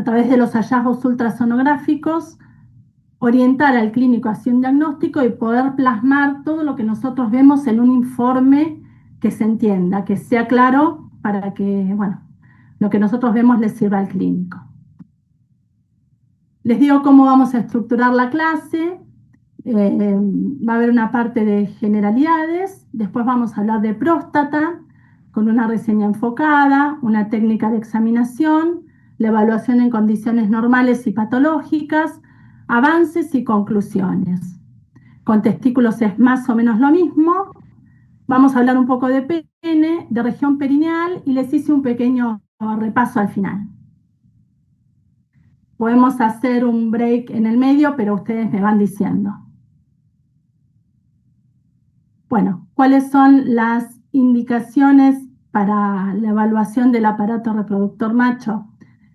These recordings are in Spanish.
a través de los hallazgos ultrasonográficos, orientar al clínico hacia un diagnóstico y poder plasmar todo lo que nosotros vemos en un informe que se entienda, que sea claro para que, bueno, lo que nosotros vemos le sirva al clínico. Les digo cómo vamos a estructurar la clase. Va a haber una parte de generalidades, después vamos a hablar de próstata, con una reseña enfocada, una técnica de examinación, la evaluación en condiciones normales y patológicas, avances y conclusiones. Con testículos es más o menos lo mismo. Vamos a hablar un poco de pene, de región perineal y les hice un pequeño repaso al final. Podemos hacer un break en el medio, pero ustedes me van diciendo. Bueno, ¿cuáles son las indicaciones para la evaluación del aparato reproductor macho?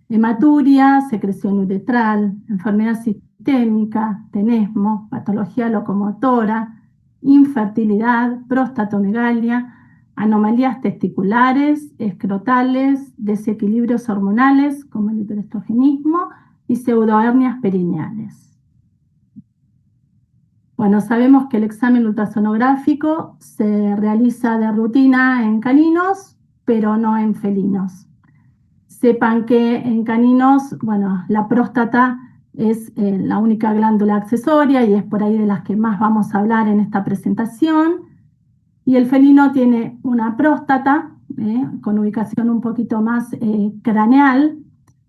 Hematuria, secreción uretral, enfermedad sistémica, tenesmo, patología locomotora, infertilidad, prostatomegalia, anomalías testiculares, escrotales, desequilibrios hormonales como el hiperestrogenismo y pseudohernias perineales. Bueno, sabemos que el examen ultrasonográfico se realiza de rutina en caninos, pero no en felinos. Sepan que en caninos, bueno, la próstata es la única glándula accesoria y es por ahí de las que más vamos a hablar en esta presentación. Y el felino tiene una próstata con ubicación un poquito más craneal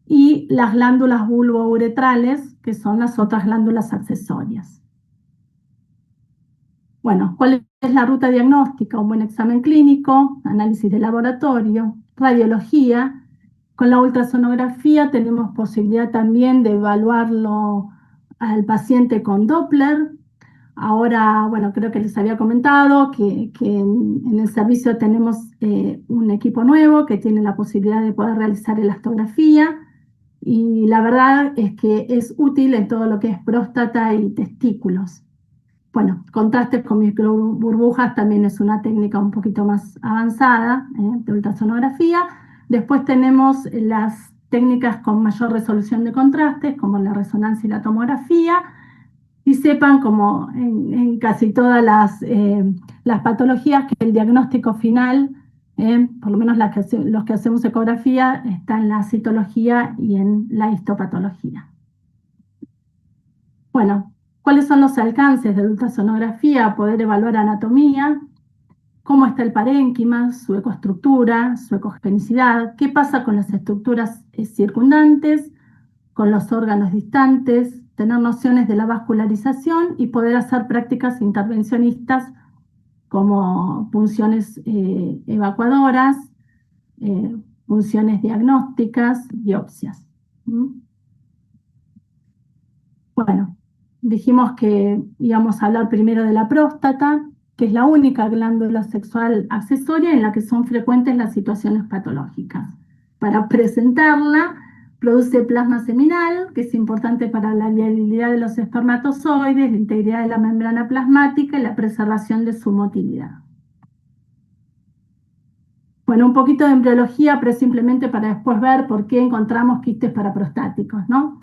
y las glándulas bulbouretrales, que son las otras glándulas accesorias. Bueno, ¿cuál es la ruta diagnóstica? Un buen examen clínico, análisis de laboratorio, radiología. Con la ultrasonografía tenemos posibilidad también de evaluarlo al paciente con Doppler. Ahora, bueno, creo que les había comentado que en el servicio tenemos un equipo nuevo que tiene la posibilidad de poder realizar elastografía y la verdad es que es útil en todo lo que es próstata y testículos. Bueno, contrastes con microburbujas también es una técnica un poquito más avanzada de ultrasonografía. Después tenemos las técnicas con mayor resolución de contrastes, como la resonancia y la tomografía. Y sepan, como en casi todas las patologías, que el diagnóstico final, por lo menos los que hacemos ecografía, está en la citología y en la histopatología. Bueno, ¿cuáles son los alcances de la ultrasonografía? Poder evaluar anatomía, cómo está el parénquima, su ecoestructura, su ecogenicidad, qué pasa con las estructuras circundantes, con los órganos distantes, tener nociones de la vascularización y poder hacer prácticas intervencionistas como punciones evacuadoras, punciones diagnósticas, biopsias. Bueno, dijimos que íbamos a hablar primero de la próstata, que es la única glándula sexual accesoria en la que son frecuentes las situaciones patológicas. Para presentarla, produce plasma seminal, que es importante para la viabilidad de los espermatozoides, la integridad de la membrana plasmática y la preservación de su motilidad. Bueno, un poquito de embriología, pero simplemente para después ver por qué encontramos quistes paraprostáticos, ¿no?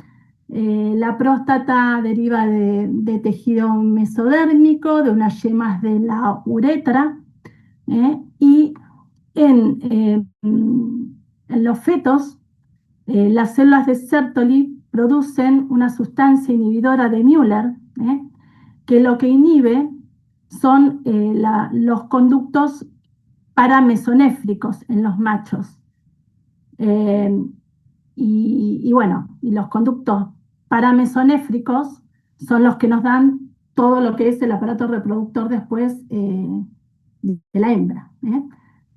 La próstata deriva de tejido mesodérmico, de unas yemas de la uretra, y en los fetos, las células de Sertoli producen una sustancia inhibidora de Müller, que lo que inhibe son los conductos paramesonéfricos en los machos. Y bueno, y los conductos paramesonéfricos son los que nos dan todo lo que es el aparato reproductor después de la hembra.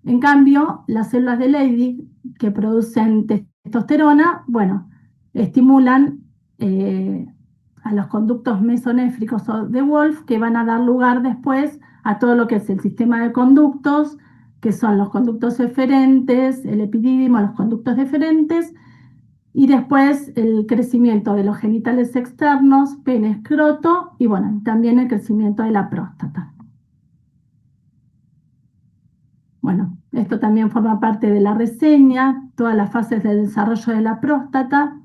En cambio, las células de Leydig que producen testosterona, bueno, estimulan a los conductos mesonéfricos de Wolff, que van a dar lugar después a todo lo que es el sistema de conductos, que son los conductos eferentes, el epidídimo, los conductos deferentes, y después el crecimiento de los genitales externos, pene, escroto, y bueno, también el crecimiento de la próstata. Bueno, esto también forma parte de la reseña, todas las fases del desarrollo de la próstata.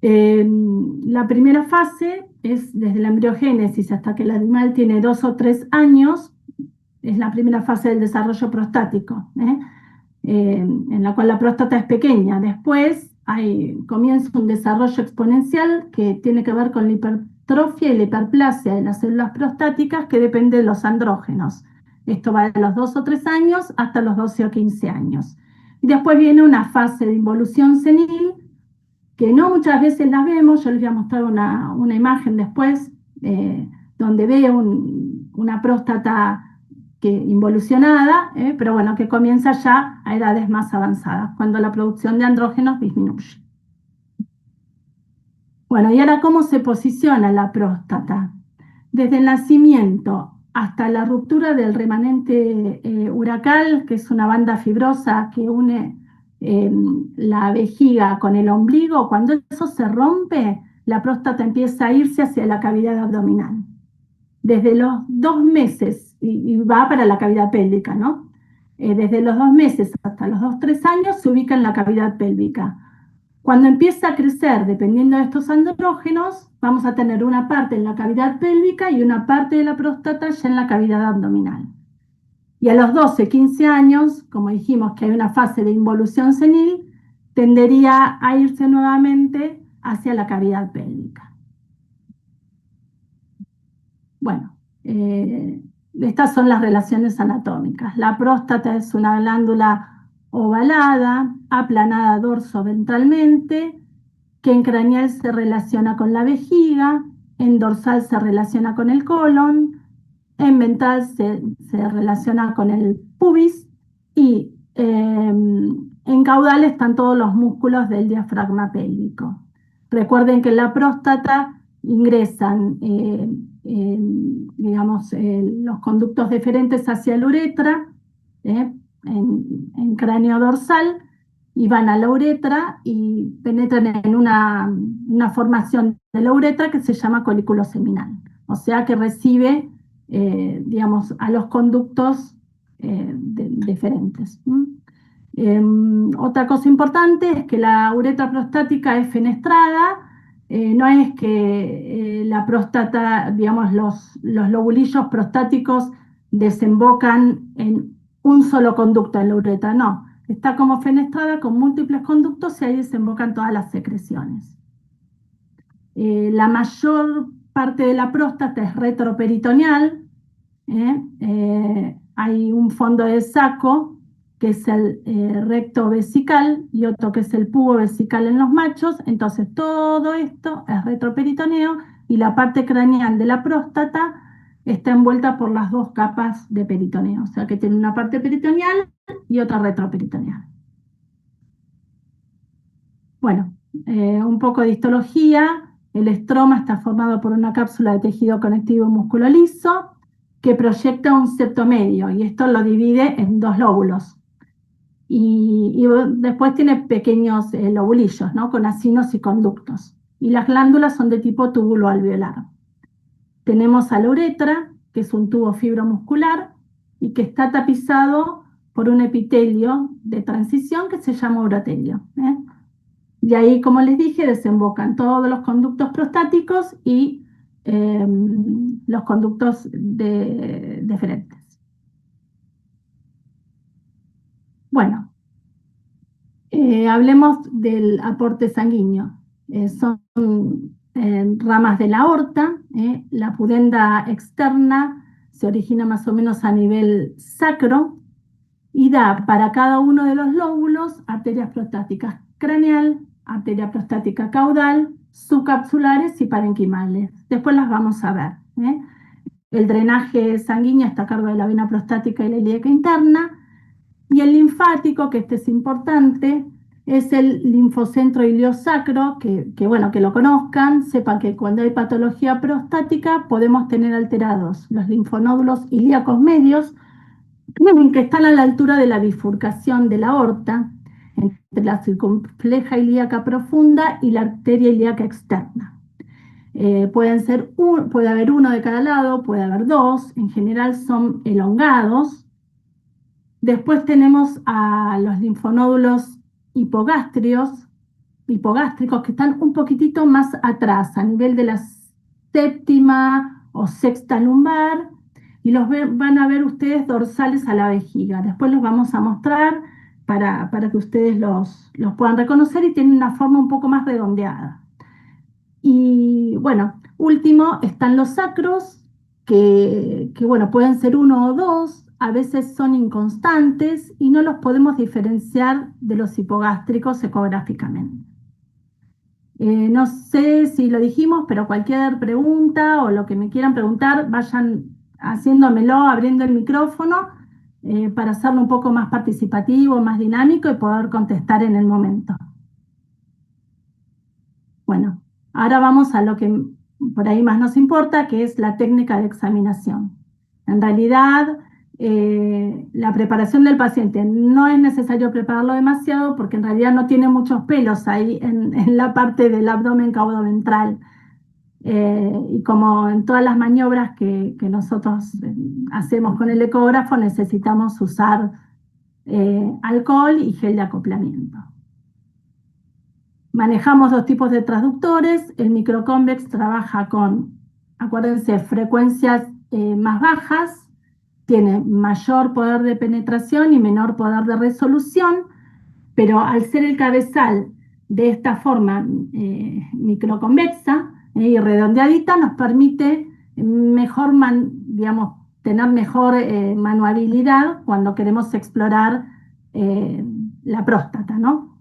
La primera fase es desde la embriogénesis hasta que el animal tiene 2 o 3 años, es la primera fase del desarrollo prostático, en la cual la próstata es pequeña. Después comienza un desarrollo exponencial que tiene que ver con la hipertrofia y la hiperplasia de las células prostáticas, que depende de los andrógenos. Esto va de los 2 o 3 años hasta los 12 o 15 años. Y después viene una fase de involución senil, que no muchas veces las vemos. Yo les voy a mostrar una imagen después, donde veo una próstata involucionada, pero bueno, que comienza ya a edades más avanzadas, cuando la producción de andrógenos disminuye. Bueno, y ahora, ¿cómo se posiciona la próstata? Desde el nacimiento hasta la ruptura del remanente ureteral, que es una banda fibrosa que une la vejiga con el ombligo. Cuando eso se rompe, la próstata empieza a irse hacia la cavidad abdominal. Desde los 2 meses, y va para la cavidad pélvica, ¿no? Desde los 2 meses hasta los 2 o 3 años se ubica en la cavidad pélvica. Cuando empieza a crecer, dependiendo de estos andrógenos, vamos a tener una parte en la cavidad pélvica y una parte de la próstata ya en la cavidad abdominal. Y a los 12, 15 años, como dijimos que hay una fase de involución senil, tendería a irse nuevamente hacia la cavidad pélvica. Bueno, estas son las relaciones anatómicas. La próstata es una glándula ovalada, aplanada dorso-ventralmente, que en craneal se relaciona con la vejiga, en dorsal se relaciona con el colon, en ventral se relaciona con el pubis, y en caudal están todos los músculos del diafragma pélvico. Recuerden que en la próstata ingresan digamos, los conductos deferentes hacia la uretra, en cráneo dorsal, y van a la uretra y penetran en una formación de la uretra que se llama colículo seminal. O sea que recibe, digamos, a los conductos deferentes. Otra cosa importante es que la uretra prostática es fenestrada. No es que la próstata, digamos, los lobulillos prostáticos desembocan en un solo conducto en la uretra, no. Está como fenestrada con múltiples conductos y ahí desembocan todas las secreciones. La mayor parte de la próstata es retroperitoneal. Hay un fondo de saco que es el recto vesical y otro que es el pubo vesical en los machos. Entonces todo esto es retroperitoneo, y la parte craneal de la próstata está envuelta por las dos capas de peritoneo, o sea que tiene una parte peritoneal y otra retroperitoneal. Bueno, un poco de histología. El estroma está formado por una cápsula de tejido conectivo músculo liso que proyecta un septo medio, y esto lo divide en 2 lóbulos. Y después tiene pequeños lobulillos, ¿no? Con acinos y conductos. Y las glándulas son de tipo túbulo alveolar. Tenemos a la uretra, que es un tubo fibromuscular y que está tapizado por un epitelio de transición que se llama urotelio. Y ahí, como les dije, desembocan todos los conductos prostáticos y los conductos deferentes. Bueno, hablemos del aporte sanguíneo. Son ramas de la aorta. La pudenda externa se origina más o menos a nivel sacro y da para cada uno de los lóbulos arterias prostáticas craneal, arteria prostática caudal, subcapsulares y parenquimales. Después las vamos a ver. El drenaje sanguíneo está a cargo de la vena prostática y la ilíaca interna. Y el linfático, que este es importante, es el linfocentro iliosacro, bueno, que lo conozcan. Sepan que cuando hay patología prostática podemos tener alterados los linfonódulos ilíacos medios, que están a la altura de la bifurcación de la aorta, entre la circunfleja ilíaca profunda y la arteria ilíaca externa. Puede haber uno de cada lado, puede haber dos, en general son elongados. Después tenemos a los linfonódulos hipogástrios, hipogástricos que están un poquitito más atrás, a nivel de la séptima o sexta lumbar, y van a ver ustedes dorsales a la vejiga. Después los vamos a mostrar para que ustedes los puedan reconocer, y tienen una forma un poco más redondeada. Y bueno, último están los sacros, que bueno, pueden ser uno o dos, a veces son inconstantes y no los podemos diferenciar de los hipogástricos ecográficamente. No sé si lo dijimos, pero cualquier pregunta o lo que me quieran preguntar, vayan haciéndomelo, abriendo el micrófono, para hacerlo un poco más participativo, más dinámico, y poder contestar en el momento. Bueno, ahora vamos a lo que por ahí más nos importa, que es la técnica de examinación. En realidad, la preparación del paciente no es necesario prepararlo demasiado, porque en realidad no tiene muchos pelos ahí en la parte del abdomen caudoventral. Y como en todas las maniobras que nosotros hacemos con el ecógrafo, necesitamos usar alcohol y gel de acoplamiento. Manejamos dos tipos de transductores. El microconvex trabaja con, acuérdense, frecuencias más bajas, tiene mayor poder de penetración y menor poder de resolución, pero al ser el cabezal de esta forma microconvexa y redondeadita, nos permite mejor, digamos, tener mejor manualidad cuando queremos explorar la próstata, ¿no?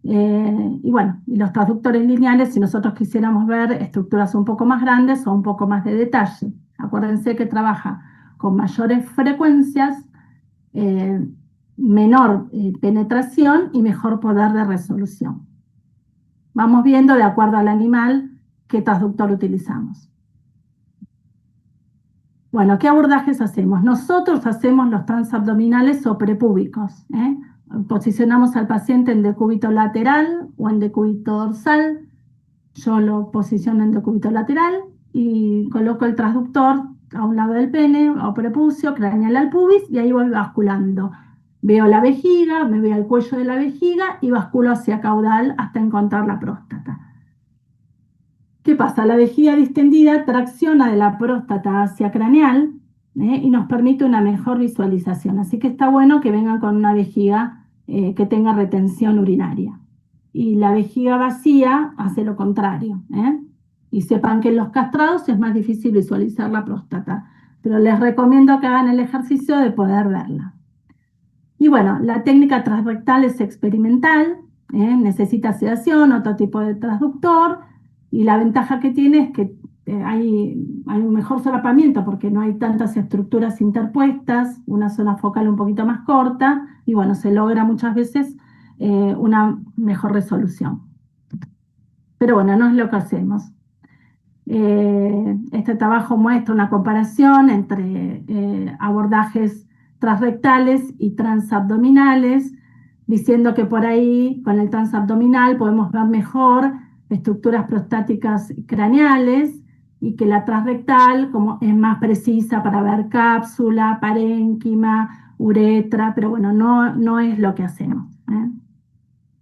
Y bueno, y los transductores lineales, si nosotros quisiéramos ver estructuras un poco más grandes o un poco más de detalle. Acuérdense que trabaja con mayores frecuencias, eh, menor penetración y mejor poder de resolución. Vamos viendo, de acuerdo al animal, qué transductor utilizamos. Bueno, ¿qué abordajes hacemos? Nosotros hacemos los transabdominales o prepúbicos. Posicionamos al paciente en decúbito lateral o en decúbito dorsal. Yo lo posiciono en decúbito lateral y coloco el transductor a un lado del pene o prepucio, craneal al pubis, y ahí voy basculando. Veo la vejiga, me voy al cuello de la vejiga y basculo hacia caudal hasta encontrar la próstata. ¿Qué pasa? La vejiga distendida tracciona de la próstata hacia craneal, y nos permite una mejor visualización. Así que está bueno que vengan con una vejiga que tenga retención urinaria. Y la vejiga vacía hace lo contrario. Y sepan que en los castrados es más difícil visualizar la próstata, pero les recomiendo que hagan el ejercicio de poder verla. Y bueno, la técnica transrectal es experimental, necesita sedación, otro tipo de transductor, y la ventaja que tiene es que hay un mejor solapamiento porque no hay tantas estructuras interpuestas, una zona focal un poquito más corta, y bueno, se logra muchas veces una mejor resolución. Pero bueno, no es lo que hacemos. Este trabajo muestra una comparación entre abordajes transrectales y transabdominales, diciendo que por ahí con el transabdominal podemos ver mejor estructuras prostáticas craneales, y que la transrectal como es más precisa para ver cápsula, parénquima, uretra, pero bueno, no es lo que hacemos.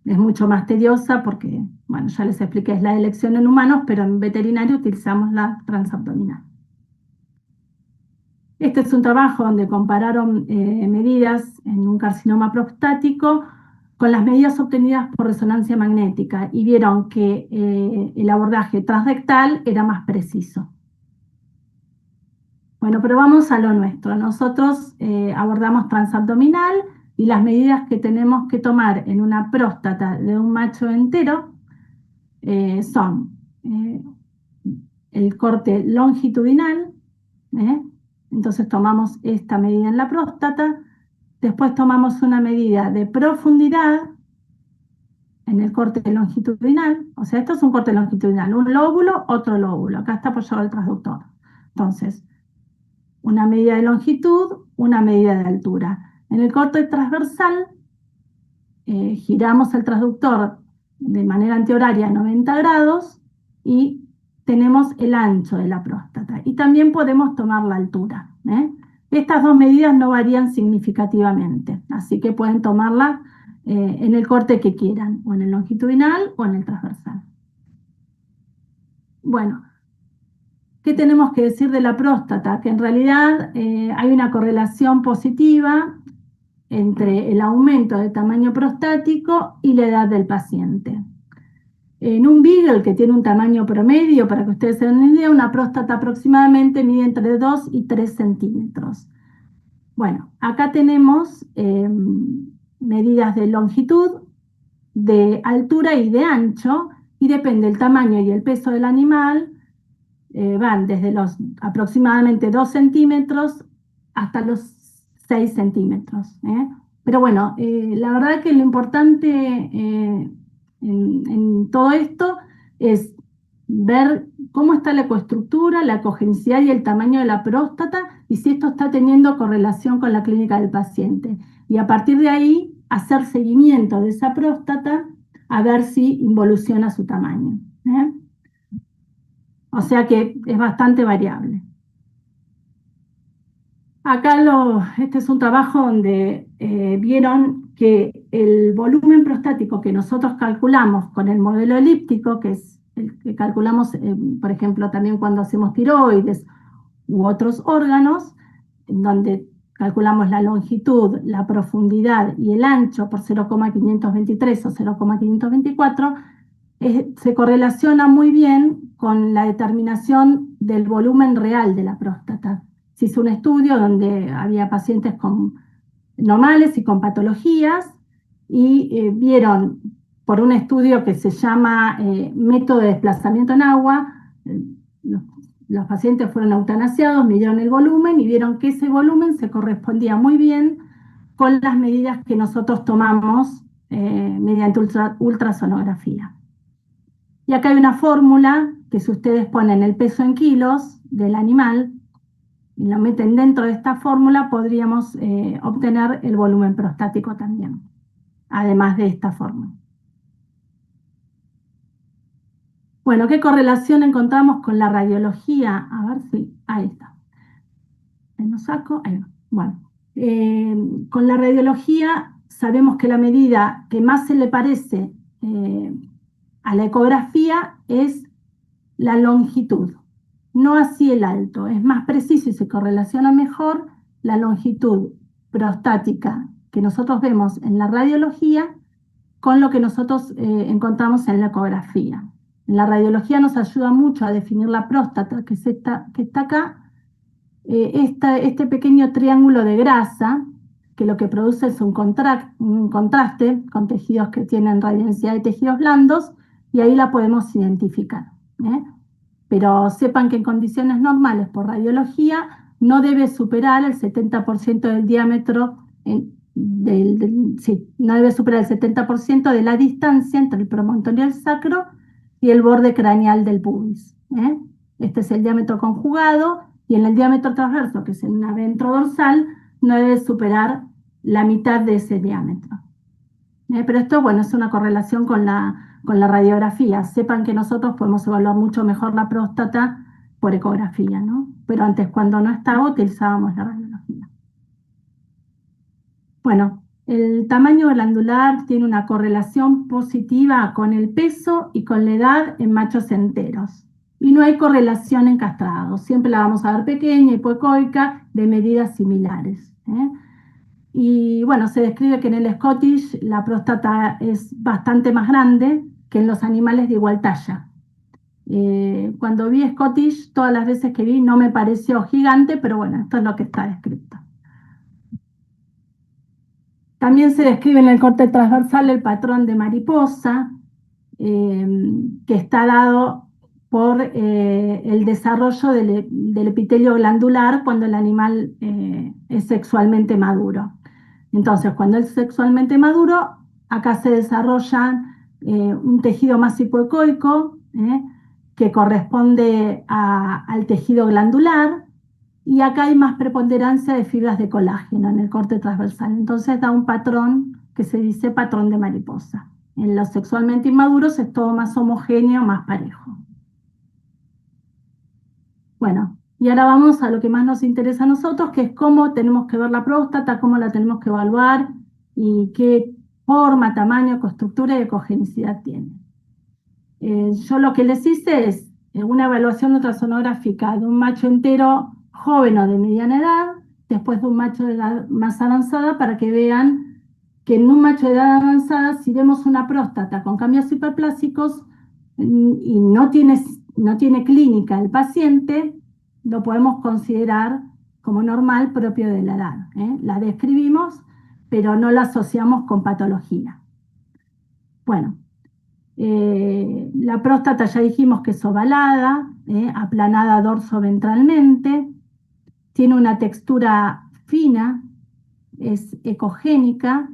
Es mucho más tediosa porque, bueno, ya les expliqué, es la elección en humanos, pero en veterinario utilizamos la transabdominal. Este es un trabajo donde compararon medidas en un carcinoma prostático con las medidas obtenidas por resonancia magnética, y vieron que el abordaje transrectal era más preciso. Bueno, pero vamos a lo nuestro. Nosotros abordamos transabdominal, y las medidas que tenemos que tomar en una próstata de un macho entero son el corte longitudinal. Entonces tomamos esta medida en la próstata, después tomamos una medida de profundidad en el corte longitudinal. O sea, esto es un corte longitudinal, un lóbulo, otro lóbulo, acá está apoyado el transductor. Entonces, una medida de longitud, una medida de altura. En el corte transversal, giramos el transductor de manera antihoraria a 90 grados y tenemos el ancho de la próstata. Y también podemos tomar la altura. Estas dos medidas no varían significativamente, así que pueden tomarla en el corte que quieran, o en el longitudinal o en el transversal. Bueno, ¿qué tenemos que decir de la próstata? Que en realidad hay una correlación positiva entre el aumento del tamaño prostático y la edad del paciente. En un Beagle que tiene un tamaño promedio, para que ustedes se den una idea, una próstata aproximadamente mide entre 2 y 3 centímetros. Bueno, acá tenemos medidas de longitud, de altura y de ancho, y depende del tamaño y el peso del animal, van desde los aproximadamente 2 centímetros hasta los 6 centímetros. Pero bueno, la verdad que lo importante en todo esto es ver cómo está la ecoestructura, la cogenicidad y el tamaño de la próstata y si esto está teniendo correlación con la clínica del paciente. Y a partir de ahí, hacer seguimiento de esa próstata a ver si involuciona su tamaño. O sea que es bastante variable. Acá este es un trabajo donde vieron que el volumen prostático que nosotros calculamos con el modelo elíptico, que es el que calculamos, por ejemplo, también cuando hacemos tiroides u otros órganos, en donde calculamos la longitud, la profundidad y el ancho por 0,523 o 0,524, se correlaciona muy bien con la determinación del volumen real de la próstata. Se hizo un estudio donde había pacientes normales y con patologías y vieron por un estudio que se llama método de desplazamiento en agua, los pacientes fueron eutanasiados, midieron el volumen y vieron que ese volumen se correspondía muy bien con las medidas que nosotros tomamos mediante ultrasonografía. Y acá hay una fórmula que si ustedes ponen el peso en kilos del animal y lo meten dentro de esta fórmula, podríamos obtener el volumen prostático también, además de esta fórmula. Bueno, ¿qué correlación encontramos con la radiología? A ver si, ahí está. Ahí lo saco, ahí va. Bueno, con la radiología sabemos que la medida que más se le parece a la ecografía es la longitud, no así el alto. Es más preciso y se correlaciona mejor la longitud prostática que nosotros vemos en la radiología con lo que nosotros encontramos en la ecografía. En la radiología nos ayuda mucho a definir la próstata, que está acá, este pequeño triángulo de grasa, que lo que produce es un contraste con tejidos que tienen radiodensidad de tejidos blandos, y ahí la podemos identificar. Pero sepan que en condiciones normales por radiología no debe superar el 70% del diámetro, no debe superar el 70% de la distancia entre el promontorio del sacro y el borde craneal del pubis. Este es el diámetro conjugado, y en el diámetro transverso, que es el ventrodorsal, no debe superar la mitad de ese diámetro. Pero esto, bueno, es una correlación con la radiografía. Sepan que nosotros podemos evaluar mucho mejor la próstata por ecografía, ¿no? Pero antes, cuando no estaba, utilizábamos la radiología. Bueno, el tamaño glandular tiene una correlación positiva con el peso y con la edad en machos enteros. Y no hay correlación en castrados. Siempre la vamos a ver pequeña, hipoecoica, de medidas similares. Y bueno, se describe que en el Scottish la próstata es bastante más grande que en los animales de igual talla. Cuando vi Scottish, todas las veces que vi, no me pareció gigante, pero bueno, esto es lo que está descrito. También se describe en el corte transversal el patrón de mariposa, que está dado por el desarrollo del epitelio glandular cuando el animal es sexualmente maduro. Entonces, cuando es sexualmente maduro, acá se desarrolla un tejido más hipoecoico, que corresponde al tejido glandular, y acá hay más preponderancia de fibras de colágeno en el corte transversal. Entonces da un patrón que se dice patrón de mariposa. En los sexualmente inmaduros es todo más homogéneo, más parejo. Bueno, y ahora vamos a lo que más nos interesa a nosotros, que es cómo tenemos que ver la próstata, cómo la tenemos que evaluar y qué forma, tamaño, coestructura y ecogenicidad tiene. Yo lo que les hice es una evaluación ultrasonográfica de un macho entero joven o de mediana edad, después de un macho de edad más avanzada, para que vean que en un macho de edad avanzada, si vemos una próstata con cambios hiperplásicos y no tiene clínica el paciente, lo podemos considerar como normal propio de la edad. La describimos, pero no la asociamos con patología. Bueno. La próstata ya dijimos que es ovalada, aplanada dorso-ventralmente, tiene una textura fina, es ecogénica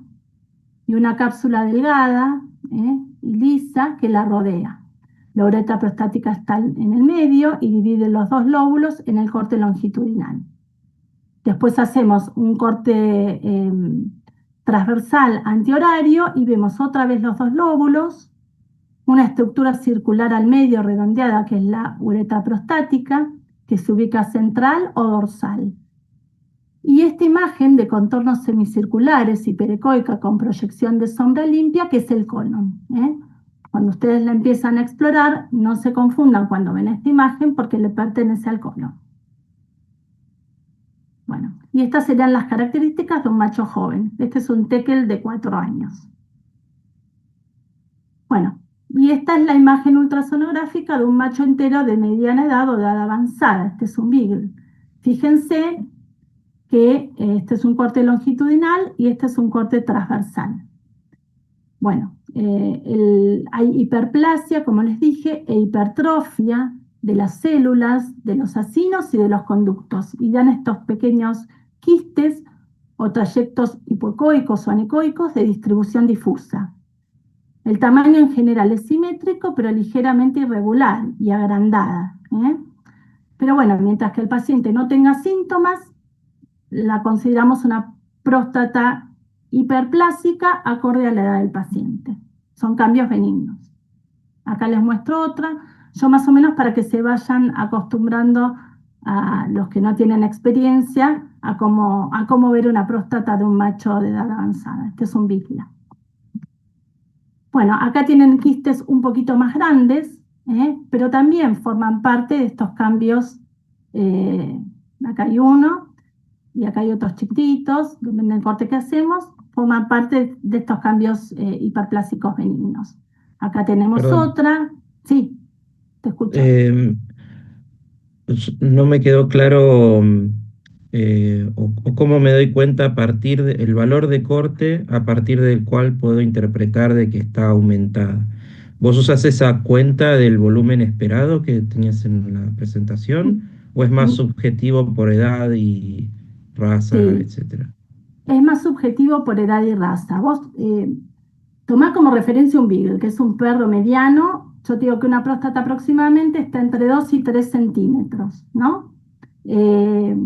y una cápsula delgada y lisa que la rodea. La uretra prostática está en el medio y divide los dos lóbulos en el corte longitudinal. Después hacemos un corte transversal antihorario y vemos otra vez los dos lóbulos, una estructura circular al medio redondeada que es la uretra prostática, que se ubica central o dorsal. Y esta imagen de contornos semicirculares hiperecoica con proyección de sombra limpia, que es el colon. Cuando ustedes la empiezan a explorar, no se confundan cuando ven esta imagen porque le pertenece al colon. Bueno, y estas serían las características de un macho joven. Este es un tekel de 4 años. Bueno, y esta es la imagen ultrasonográfica de un macho entero de mediana edad o de edad avanzada. Este es un beagle. Fíjense que este es un corte longitudinal y este es un corte transversal. Bueno, hay hiperplasia, como les dije, e hipertrofia de las células, de los acinos y de los conductos. Y dan estos pequeños quistes o trayectos hipoecoicos o anecoicos de distribución difusa. El tamaño en general es simétrico, pero ligeramente irregular y agrandada. Pero bueno, mientras que el paciente no tenga síntomas, la consideramos una próstata hiperplásica acorde a la edad del paciente. Son cambios benignos. Acá les muestro otra. Yo más o menos para que se vayan acostumbrando a los que no tienen experiencia a cómo ver una próstata de un macho de edad avanzada. Este es un bífida. Bueno, acá tienen quistes un poquito más grandes, pero también forman parte de estos cambios. Acá hay uno y acá hay otros chiquititos, depende del corte que hacemos, forman parte de estos cambios hiperplásicos benignos. Acá tenemos Perdón, otra. Sí, te escucho. no me quedó claro o cómo me doy cuenta a partir del valor de corte a partir del cual puedo interpretar de que está aumentada. ¿Vos usás esa cuenta del volumen esperado que tenías en la presentación o es más subjetivo por edad y raza, Sí, etcétera? es más subjetivo por edad y raza. Vos tomá como referencia un beagle, que es un perro mediano. Yo te digo que una próstata aproximadamente está entre 2 y 3 centímetros, ¿no? Eh,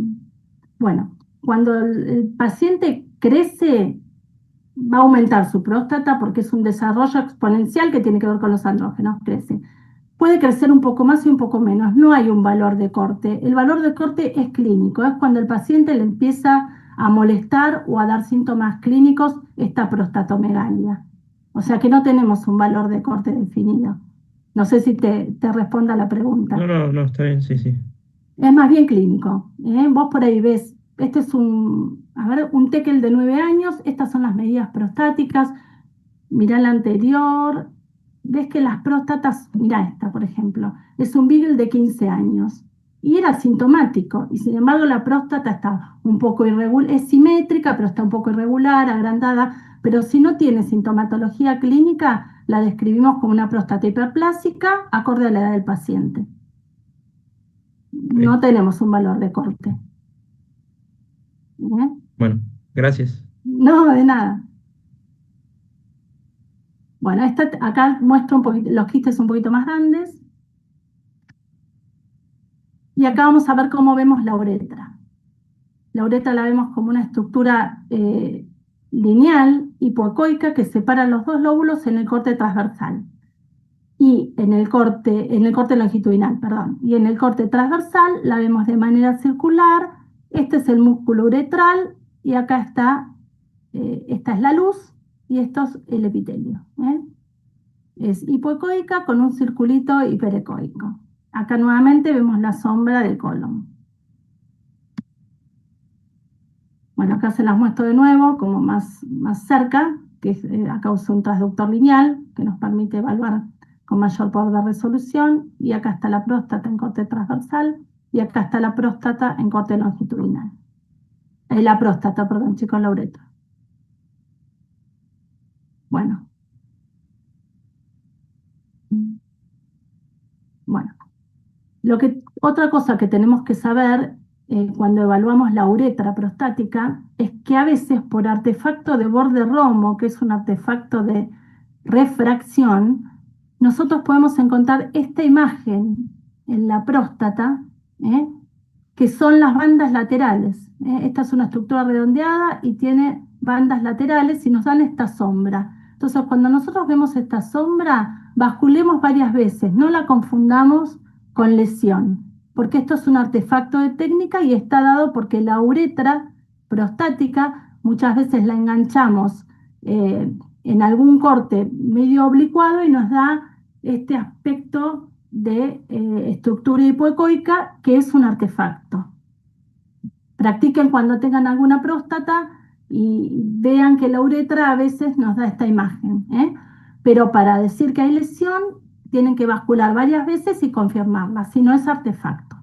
bueno, cuando el paciente crece, va a aumentar su próstata porque es un desarrollo exponencial que tiene que ver con los andrógenos, crece. Puede crecer un poco más y un poco menos, no hay un valor de corte. El valor de corte es clínico, es cuando el paciente le empieza a molestar o a dar síntomas clínicos esta prostatomegalia. O sea que no tenemos un valor de corte definido. No sé si te responda la No, pregunta. no, no, está bien, sí, sí. Es más bien clínico. Vos por ahí ves, este es un tekel de 9 años, estas son las medidas prostáticas. Mirá la anterior, ves que las próstatas, mirá esta por ejemplo, es un beagle de 15 años y era asintomático y sin embargo la próstata está un poco irregular, es simétrica pero está un poco irregular, agrandada, pero si no tiene sintomatología clínica la describimos como una próstata hiperplásica acorde a la edad del paciente. Ok. No tenemos un valor de corte. ¿Eh? Bueno, gracias. No, de nada. Bueno, acá muestro un poquito, los quistes un poquito más grandes. Y acá vamos a ver cómo vemos la uretra. La uretra la vemos como una estructura lineal, hipoecoica, que separa los dos lóbulos en el corte transversal. Y en el corte longitudinal, perdón. Y en el corte transversal la vemos de manera circular. Este es el músculo uretral y acá está, esta es la luz y esto es el epitelio. Es hipoecoica con un circulito hiperecoico. Acá nuevamente vemos la sombra del colon. Bueno, acá se las muestro de nuevo, como más cerca, que es, acá uso un transductor lineal que nos permite evaluar con mayor poder de resolución, y acá está la próstata en corte transversal, y acá está la próstata en corte longitudinal. La próstata, perdón, chicos, la uretra. Bueno. Bueno. Otra cosa que tenemos que saber cuando evaluamos la uretra prostática es que a veces por artefacto de borde-romo, que es un artefacto de refracción, nosotros podemos encontrar esta imagen en la próstata, que son las bandas laterales. Esta es una estructura redondeada y tiene bandas laterales y nos dan esta sombra. Entonces, cuando nosotros vemos esta sombra, basculemos varias veces, no la confundamos con lesión, porque esto es un artefacto de técnica y está dado porque la uretra prostática muchas veces la enganchamos en algún corte medio oblicuado y nos da este aspecto de estructura hipoecoica, que es un artefacto. Practiquen cuando tengan alguna próstata y vean que la uretra a veces nos da esta imagen, pero para decir que hay lesión tienen que bascular varias veces y confirmarla, si no es artefacto.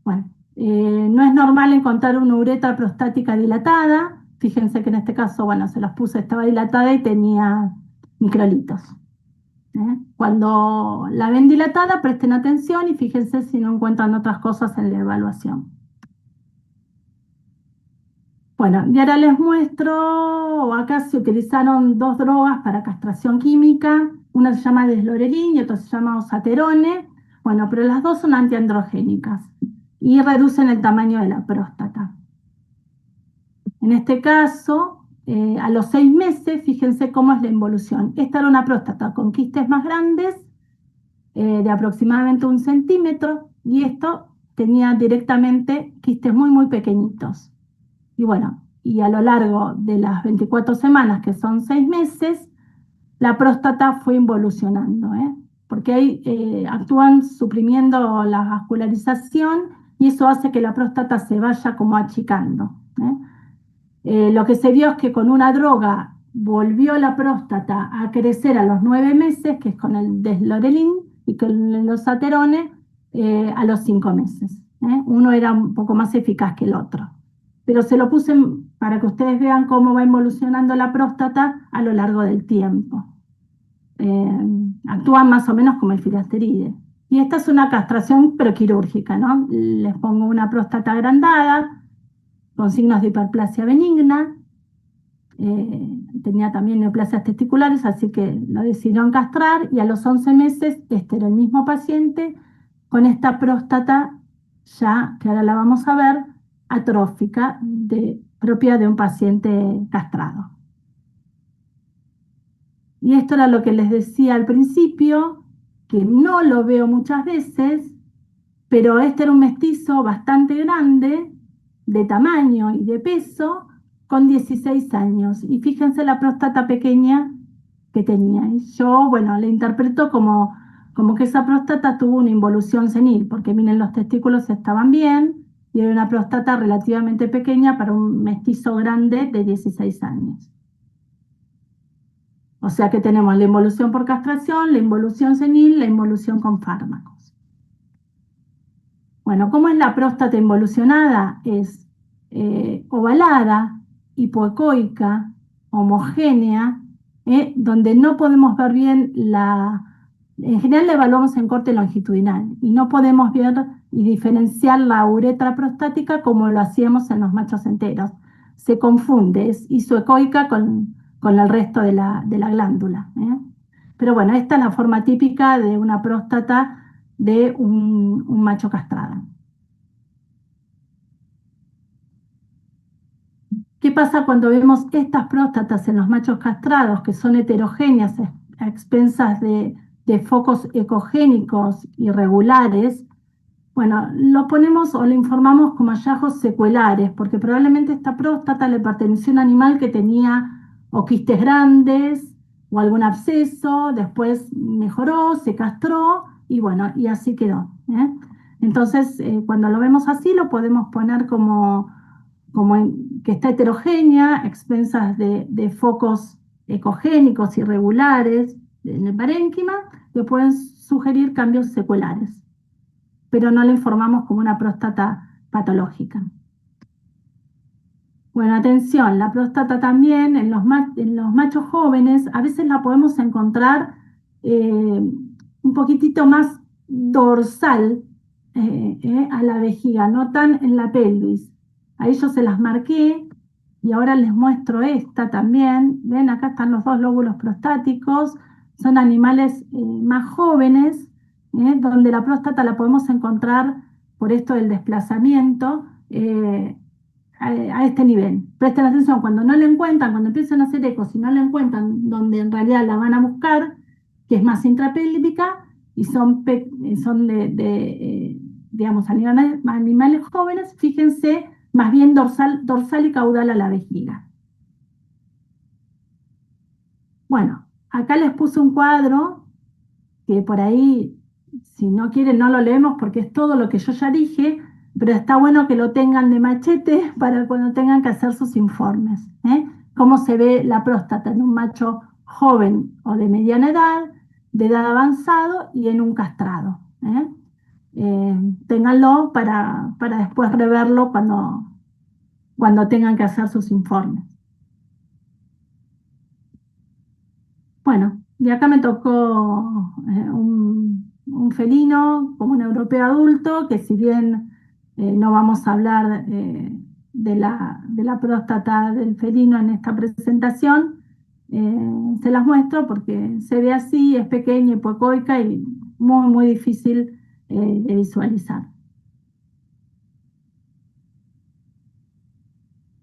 Bueno, no es normal encontrar una uretra prostática dilatada. Fíjense que en este caso, bueno, se las puse, estaba dilatada y tenía microlitos. Cuando la ven dilatada, presten atención y fíjense si no encuentran otras cosas en la evaluación. Bueno, y ahora les muestro, acá se utilizaron dos drogas para castración química, una se llama deslorelin y otra se llama osaterone, bueno, pero las dos son antiandrogénicas y reducen el tamaño de la próstata. En este caso, a los 6 meses, fíjense cómo es la involución. Esta era una próstata con quistes más grandes, de aproximadamente 1 centímetro, y esto tenía directamente quistes muy, muy pequeñitos. Y bueno, y a lo largo de las 24 semanas, que son 6 meses, la próstata fue involucionando, porque ahí actúan suprimiendo la vascularización y eso hace que la próstata se vaya como achicando. Lo que se vio es que con una droga volvió la próstata a crecer a los 9 meses, que es con el deslorelin, y con el osaterone a los 5 meses. Uno era un poco más eficaz que el otro. Pero se lo puse para que ustedes vean cómo va evolucionando la próstata a lo largo del tiempo. Actúan más o menos como el finasteride. Y esta es una castración pero quirúrgica, ¿no? Les pongo una próstata agrandada, con signos de hiperplasia benigna, tenía también neoplasias testiculares, así que lo decidieron castrar, y a los 11 meses este era el mismo paciente con esta próstata ya, que ahora la vamos a ver, atrófica, propia de un paciente castrado. Y esto era lo que les decía al principio, que no lo veo muchas veces, pero este era un mestizo bastante grande, de tamaño y de peso, con 16 años. Y fíjense la próstata pequeña que tenía. Y yo, bueno, le interpreto como que esa próstata tuvo una involución senil, porque miren, los testículos estaban bien y era una próstata relativamente pequeña para un mestizo grande de 16 años. O sea que tenemos la involución por castración, la involución senil, la involución con fármacos. Bueno, ¿cómo es la próstata involucionada? Es ovalada, hipoecoica, homogénea, donde no podemos ver bien en general la evaluamos en corte longitudinal y no podemos ver y diferenciar la uretra prostática como lo hacíamos en los machos enteros. Se confunde, es isoecoica con el resto de la glándula. Pero bueno, esta es la forma típica de una próstata de un macho castrado. ¿Qué pasa cuando vemos estas próstatas en los machos castrados, que son heterogéneas a expensas de focos ecogénicos irregulares? Bueno, lo ponemos o lo informamos como hallazgos secuelares, porque probablemente esta próstata le perteneció a un animal que tenía o quistes grandes, o algún absceso, después mejoró, se castró, y bueno, y así quedó, ¿eh? Entonces, cuando lo vemos así, lo podemos poner que está heterogénea, a expensas de focos ecogénicos irregulares en el parénquima, que pueden sugerir cambios seculares, pero no le informamos como una próstata patológica. Bueno, atención, la próstata también en los machos jóvenes a veces la podemos encontrar un poquitito más dorsal a la vejiga, no tan en la pelvis. Ahí yo se las marqué y ahora les muestro esta también. Ven, acá están los dos lóbulos prostáticos, son animales más jóvenes, donde la próstata la podemos encontrar por esto del desplazamiento. A este nivel. Presten atención, cuando no la encuentran, cuando empiezan a hacer ecos y no la encuentran donde en realidad la van a buscar, que es más intrapélvica, y son digamos, animales jóvenes, fíjense, más bien dorsal y caudal a la vejiga. Bueno, acá les puse un cuadro que por ahí, si no quieren, no lo leemos porque es todo lo que yo ya dije, pero está bueno que lo tengan de machete para cuando tengan que hacer sus informes, ¿eh? Cómo se ve la próstata en un macho joven o de mediana edad, de edad avanzado y en un castrado, ¿eh? Ténganlo para después reverlo cuando tengan que hacer sus informes. Bueno, y acá me tocó un felino como un europeo adulto, que si bien no vamos a hablar de la próstata del felino en esta presentación, se las muestro porque se ve así, es pequeña, hipoecoica y muy, muy difícil de visualizar.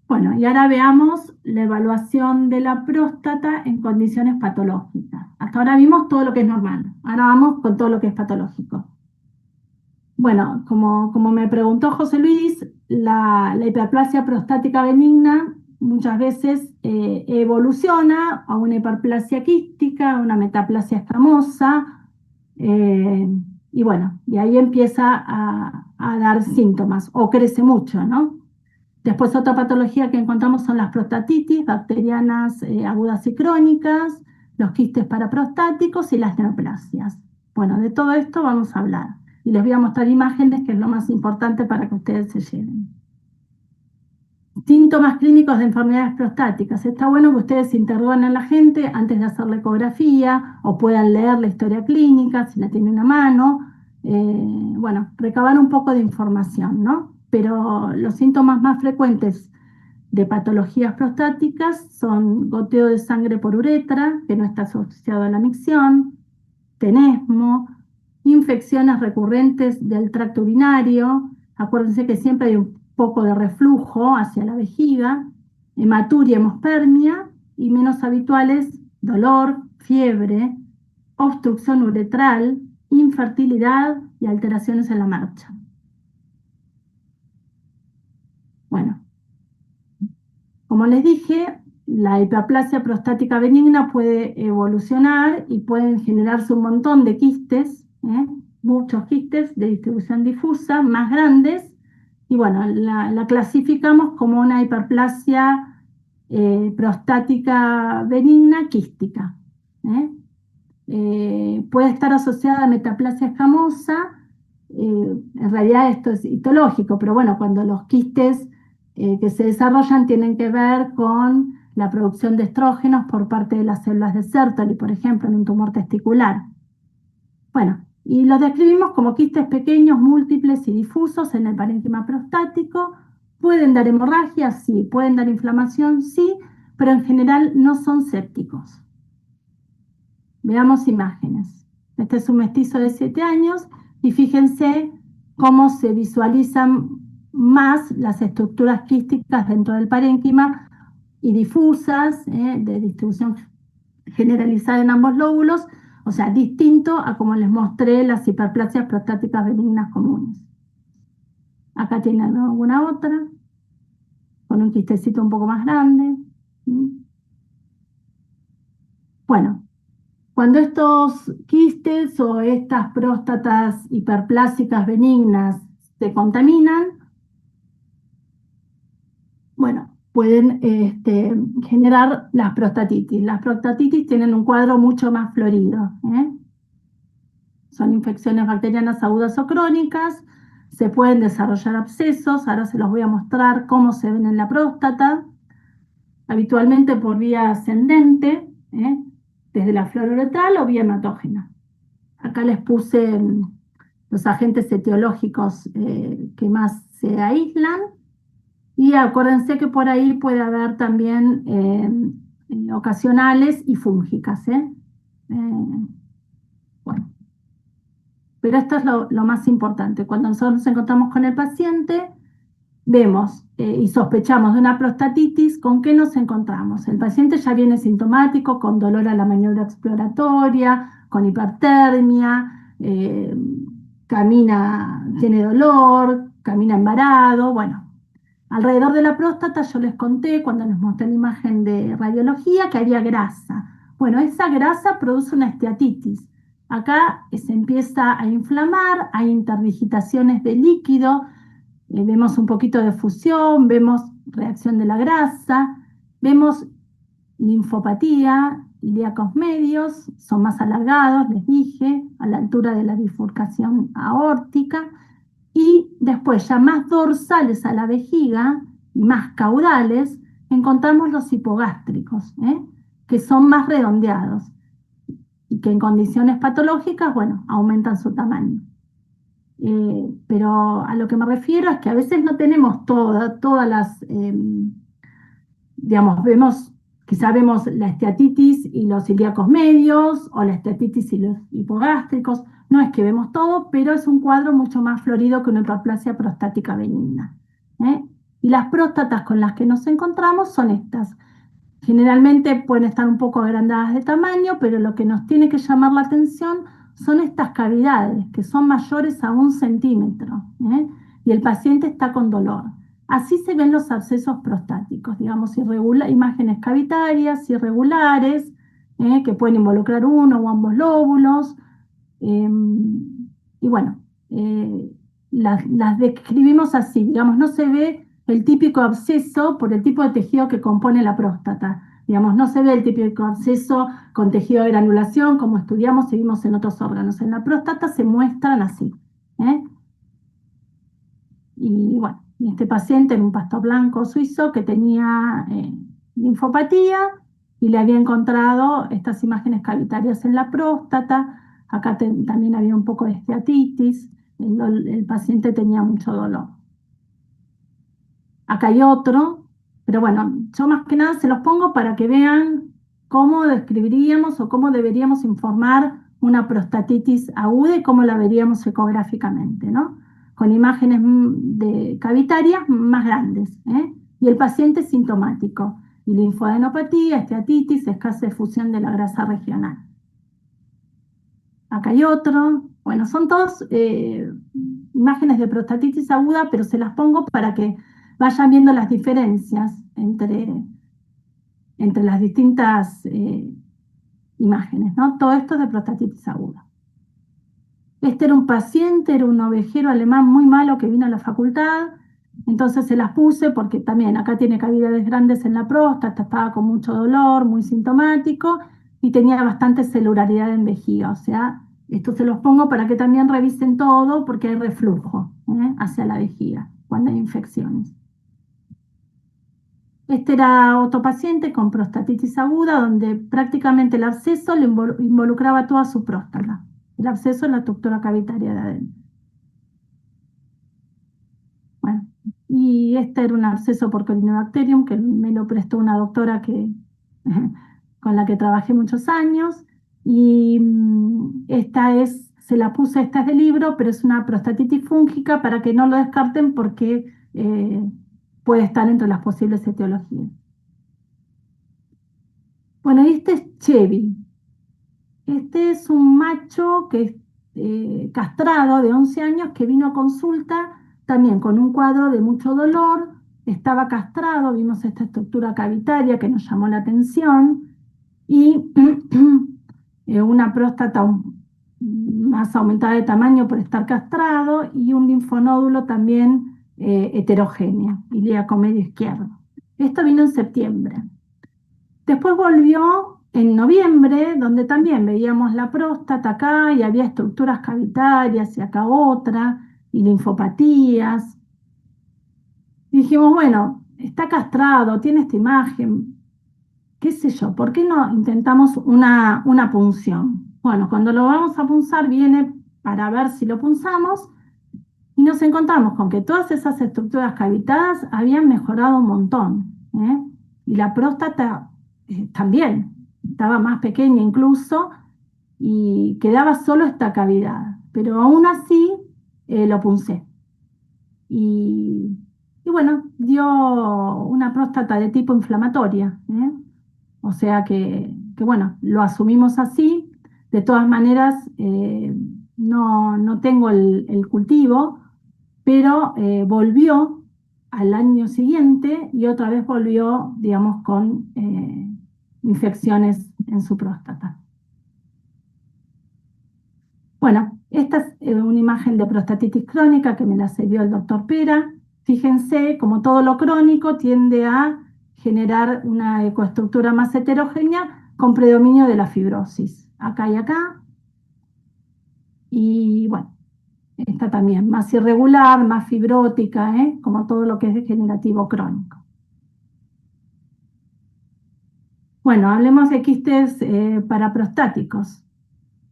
Bueno, y ahora veamos la evaluación de la próstata en condiciones patológicas. Hasta ahora vimos todo lo que es normal, ahora vamos con todo lo que es patológico. Bueno, como me preguntó José Luis, la hiperplasia prostática benigna muchas veces evoluciona a una hiperplasia quística, a una metaplasia escamosa, eh, y bueno, y ahí empieza a dar síntomas, o crece mucho, ¿no? Después otra patología que encontramos son las prostatitis bacterianas agudas y crónicas, los quistes paraprostáticos y las neoplasias. Bueno, de todo esto vamos a hablar y les voy a mostrar imágenes, que es lo más importante para que ustedes se lleven. Síntomas clínicos de enfermedades prostáticas. Está bueno que ustedes interroguen a la gente antes de hacer la ecografía o puedan leer la historia clínica si la tienen a mano. Bueno, recabar un poco de información, ¿no? Pero los síntomas más frecuentes de patologías prostáticas son goteo de sangre por uretra, que no está asociado a la micción, tenesmo, infecciones recurrentes del tracto urinario. Acuérdense que siempre hay un poco de reflujo hacia la vejiga, hematuria, hemospermia, y menos habituales, dolor, fiebre, obstrucción uretral, infertilidad y alteraciones en la marcha. Bueno, como les dije, la hiperplasia prostática benigna puede evolucionar y pueden generarse un montón de quistes, muchos quistes de distribución difusa, más grandes, y bueno, la clasificamos como una hiperplasia prostática benigna quística. Puede estar asociada a metaplasia escamosa. En realidad esto es histológico, pero bueno, cuando los quistes que se desarrollan tienen que ver con la producción de estrógenos por parte de las células de Sertoli, por ejemplo, en un tumor testicular. Bueno, y los describimos como quistes pequeños, múltiples y difusos en el parénquima prostático. ¿Pueden dar hemorragia? Sí. ¿Pueden dar inflamación? Sí, pero en general no son sépticos. Veamos imágenes. Este es un mestizo de 7 años y fíjense cómo se visualizan más las estructuras quísticas dentro del parénquima y difusas, de distribución generalizada en ambos lóbulos, o sea, distinto a como les mostré las hiperplasias prostáticas benignas comunes. Acá tienen alguna otra, con un quistecito un poco más grande. Bueno, cuando estos quistes o estas próstatas hiperplásicas benignas se contaminan, bueno, pueden generar las prostatitis. Las prostatitis tienen un cuadro mucho más florido, ¿eh? Son infecciones bacterianas agudas o crónicas, se pueden desarrollar abscesos, ahora se los voy a mostrar cómo se ven en la próstata, habitualmente por vía ascendente, desde la flora uretral o vía hematógena. Acá les puse los agentes etiológicos que más se aíslan y acuérdense que por ahí puede haber también ocasionales y fúngicas. Bueno, pero esto es lo más importante. Cuando nosotros nos encontramos con el paciente, vemos y sospechamos de una prostatitis, ¿con qué nos encontramos? El paciente ya viene sintomático, con dolor a la maniobra exploratoria, con hipertermia, camina, tiene dolor, camina embarado, bueno. Alrededor de la próstata yo les conté cuando les mostré la imagen de radiología que había grasa. Bueno, esa grasa produce una esteatitis. Acá se empieza a inflamar, hay interdigitaciones de líquido, vemos un poquito de fusión, vemos reacción de la grasa, vemos linfopatía, ilíacos medios, son más alargados, les dije, a la altura de la bifurcación aórtica, y después ya más dorsales a la vejiga y más caudales, encontramos los hipogástricos, que son más redondeados y que en condiciones patológicas, bueno, aumentan su tamaño. Pero a lo que me refiero es que a veces no tenemos todas las, digamos, quizá vemos la esteatitis y los ilíacos medios, o la esteatitis y los hipogástricos, no es que vemos todo, pero es un cuadro mucho más florido que una hiperplasia prostática benigna. Y las próstatas con las que nos encontramos son estas. Generalmente pueden estar un poco agrandadas de tamaño, pero lo que nos tiene que llamar la atención son estas cavidades, que son mayores a 1 centímetro, y el paciente está con dolor. Así se ven los abscesos prostáticos, digamos, imágenes cavitarias, irregulares, que pueden involucrar uno o ambos lóbulos. Y bueno, las describimos así, digamos, no se ve el típico absceso por el tipo de tejido que compone la próstata. Digamos, no se ve el típico absceso con tejido de granulación, como estudiamos y vimos en otros órganos. En la próstata se muestran así. Y bueno, este paciente era un pastor blanco suizo que tenía linfopatía y le había encontrado estas imágenes cavitarias en la próstata. Acá también había un poco de esteatitis. El paciente tenía mucho dolor. Acá hay otro, pero bueno, yo más que nada se los pongo para que vean cómo describiríamos o cómo deberíamos informar una prostatitis aguda y cómo la veríamos ecográficamente, ¿no? Con imágenes cavitarias más grandes, y el paciente sintomático, y linfadenopatía, esteatitis, escasa difusión de la grasa regional. Acá hay otro, bueno, son todos imágenes de prostatitis aguda, pero se las pongo para que vayan viendo las diferencias entre las distintas imágenes, ¿no? Todo esto es de prostatitis aguda. Este era un paciente, era un ovejero alemán muy malo que vino a la facultad, entonces se las puse porque también acá tiene cavidades grandes en la próstata, estaba con mucho dolor, muy sintomático y tenía bastante celularidad en vejiga, o sea, esto se los pongo para que también revisen todo porque hay reflujo hacia la vejiga cuando hay infecciones. Este era otro paciente con prostatitis aguda, donde prácticamente el absceso le involucraba toda su próstata. El absceso en la estructura cavitaria de adentro. Bueno, y este era un absceso por Corynebacterium, que me lo prestó una doctora con la que trabajé muchos años. Y se la puse, esta es de libro, pero es una prostatitis fúngica para que no lo descarten porque puede estar entre las posibles etiologías. Bueno, y este es Chevy. Este es un macho que es castrado de 11 años que vino a consulta también con un cuadro de mucho dolor. Estaba castrado, vimos esta estructura cavitaria que nos llamó la atención. y una próstata más aumentada de tamaño por estar castrado y un linfonódulo también heterogéneo, ilíaco medio izquierdo. Esto vino en septiembre. Después volvió en noviembre, donde también veíamos la próstata acá y había estructuras cavitarias y acá otra, y linfopatías. Y dijimos, bueno, está castrado, tiene esta imagen, qué sé yo, ¿por qué no intentamos una punción? Bueno, cuando lo vamos a punzar viene para ver si lo punzamos y nos encontramos con que todas esas estructuras cavitadas habían mejorado un montón, ¿eh? Y la próstata también, estaba más pequeña incluso y quedaba solo esta cavidad, pero aún así lo puncé. Y, y bueno, dio una próstata de tipo inflamatoria, ¿eh? O sea bueno, lo asumimos así. De todas maneras, no tengo el cultivo, pero volvió al año siguiente y otra vez volvió, digamos, con infecciones en su próstata. Bueno, esta es una imagen de prostatitis crónica que me la cedió el doctor Pera. Fíjense, como todo lo crónico tiende a generar una ecoestructura más heterogénea con predominio de la fibrosis, acá y acá. Y bueno, esta también, más irregular, más fibrótica, como todo lo que es degenerativo crónico. Bueno, hablemos de quistes paraprostáticos,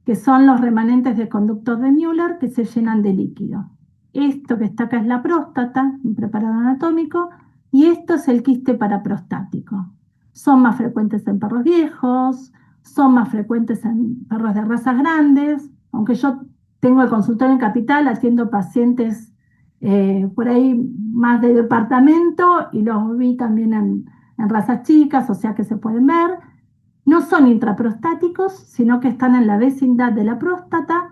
que son los remanentes de conductos de Müller que se llenan de líquido. Esto que está acá es la próstata, un preparado anatómico, y esto es el quiste paraprostático. Son más frecuentes en perros viejos, son más frecuentes en perros de razas grandes, aunque yo tengo el consultorio en Capital, atiendo pacientes por ahí más de departamento y los vi también en razas chicas, o sea que se pueden ver. No son intraprostáticos, sino que están en la vecindad de la próstata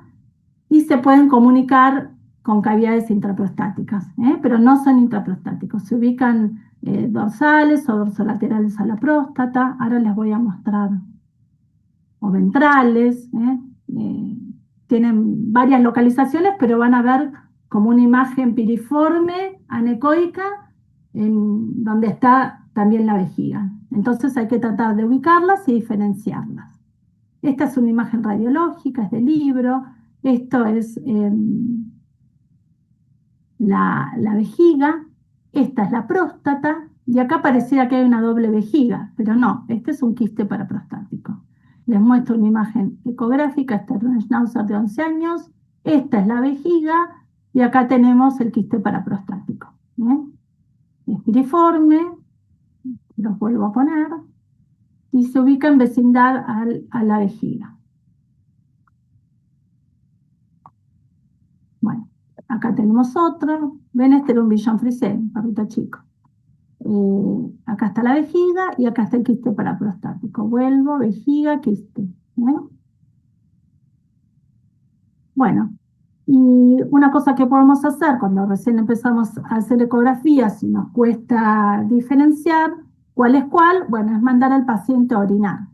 y se pueden comunicar con cavidades intraprostáticas, pero no son intraprostáticos. Se ubican dorsales o dorsolaterales a la próstata. Ahora les voy a mostrar, o ventrales. Tienen varias localizaciones, pero van a ver como una imagen piriforme, anecoica, en donde está también la vejiga. Entonces hay que tratar de ubicarlas y diferenciarlas. Esta es una imagen radiológica, es de libro. Esto es la vejiga. Esta es la próstata. Y acá pareciera que hay una doble vejiga, pero no, este es un quiste paraprostático. Les muestro una imagen ecográfica. Este es un schnauzer de 11 años. Esta es la vejiga y acá tenemos el quiste paraprostático. Es piriforme, los vuelvo a poner, y se ubica en vecindad a la vejiga. Bueno, acá tenemos otro. ¿Ven? Este era un Bichon frisé, un perrito chico. Acá está la vejiga y acá está el quiste paraprostático. Vuelvo, vejiga, quiste. Bueno, y una cosa que podemos hacer cuando recién empezamos a hacer ecografías y nos cuesta diferenciar cuál es cuál, bueno, es mandar al paciente a orinar.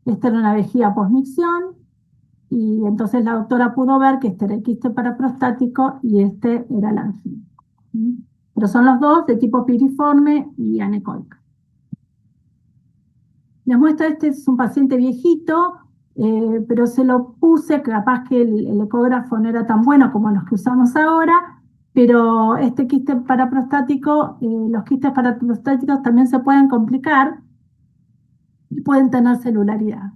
Esta era una vejiga posmicción y entonces la doctora pudo ver que este era el quiste paraprostático y este era la vejiga. Pero son los dos de tipo piriforme y anecoica. Les muestro, este es un paciente viejito, pero se lo puse, capaz que el ecógrafo no era tan bueno como los que usamos ahora, pero este quiste paraprostático, los quistes paraprostáticos también se pueden complicar y pueden tener celularidad.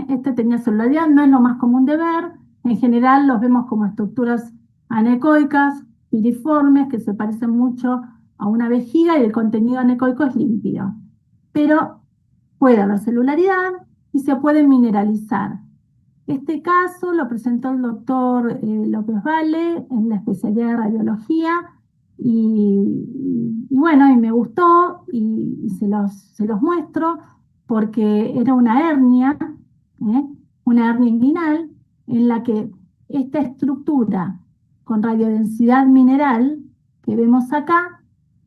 Este tenía celularidad, no es lo más común de ver. En general los vemos como estructuras anecoicas, piriformes, que se parecen mucho a una vejiga y el contenido anecoico es límpido. Pero puede haber celularidad y se puede mineralizar. Este caso lo presentó el doctor López Vale en la especialidad de radiología y bueno, y me gustó y se los muestro porque era una hernia inguinal en la que esta estructura con radiodensidad mineral que vemos acá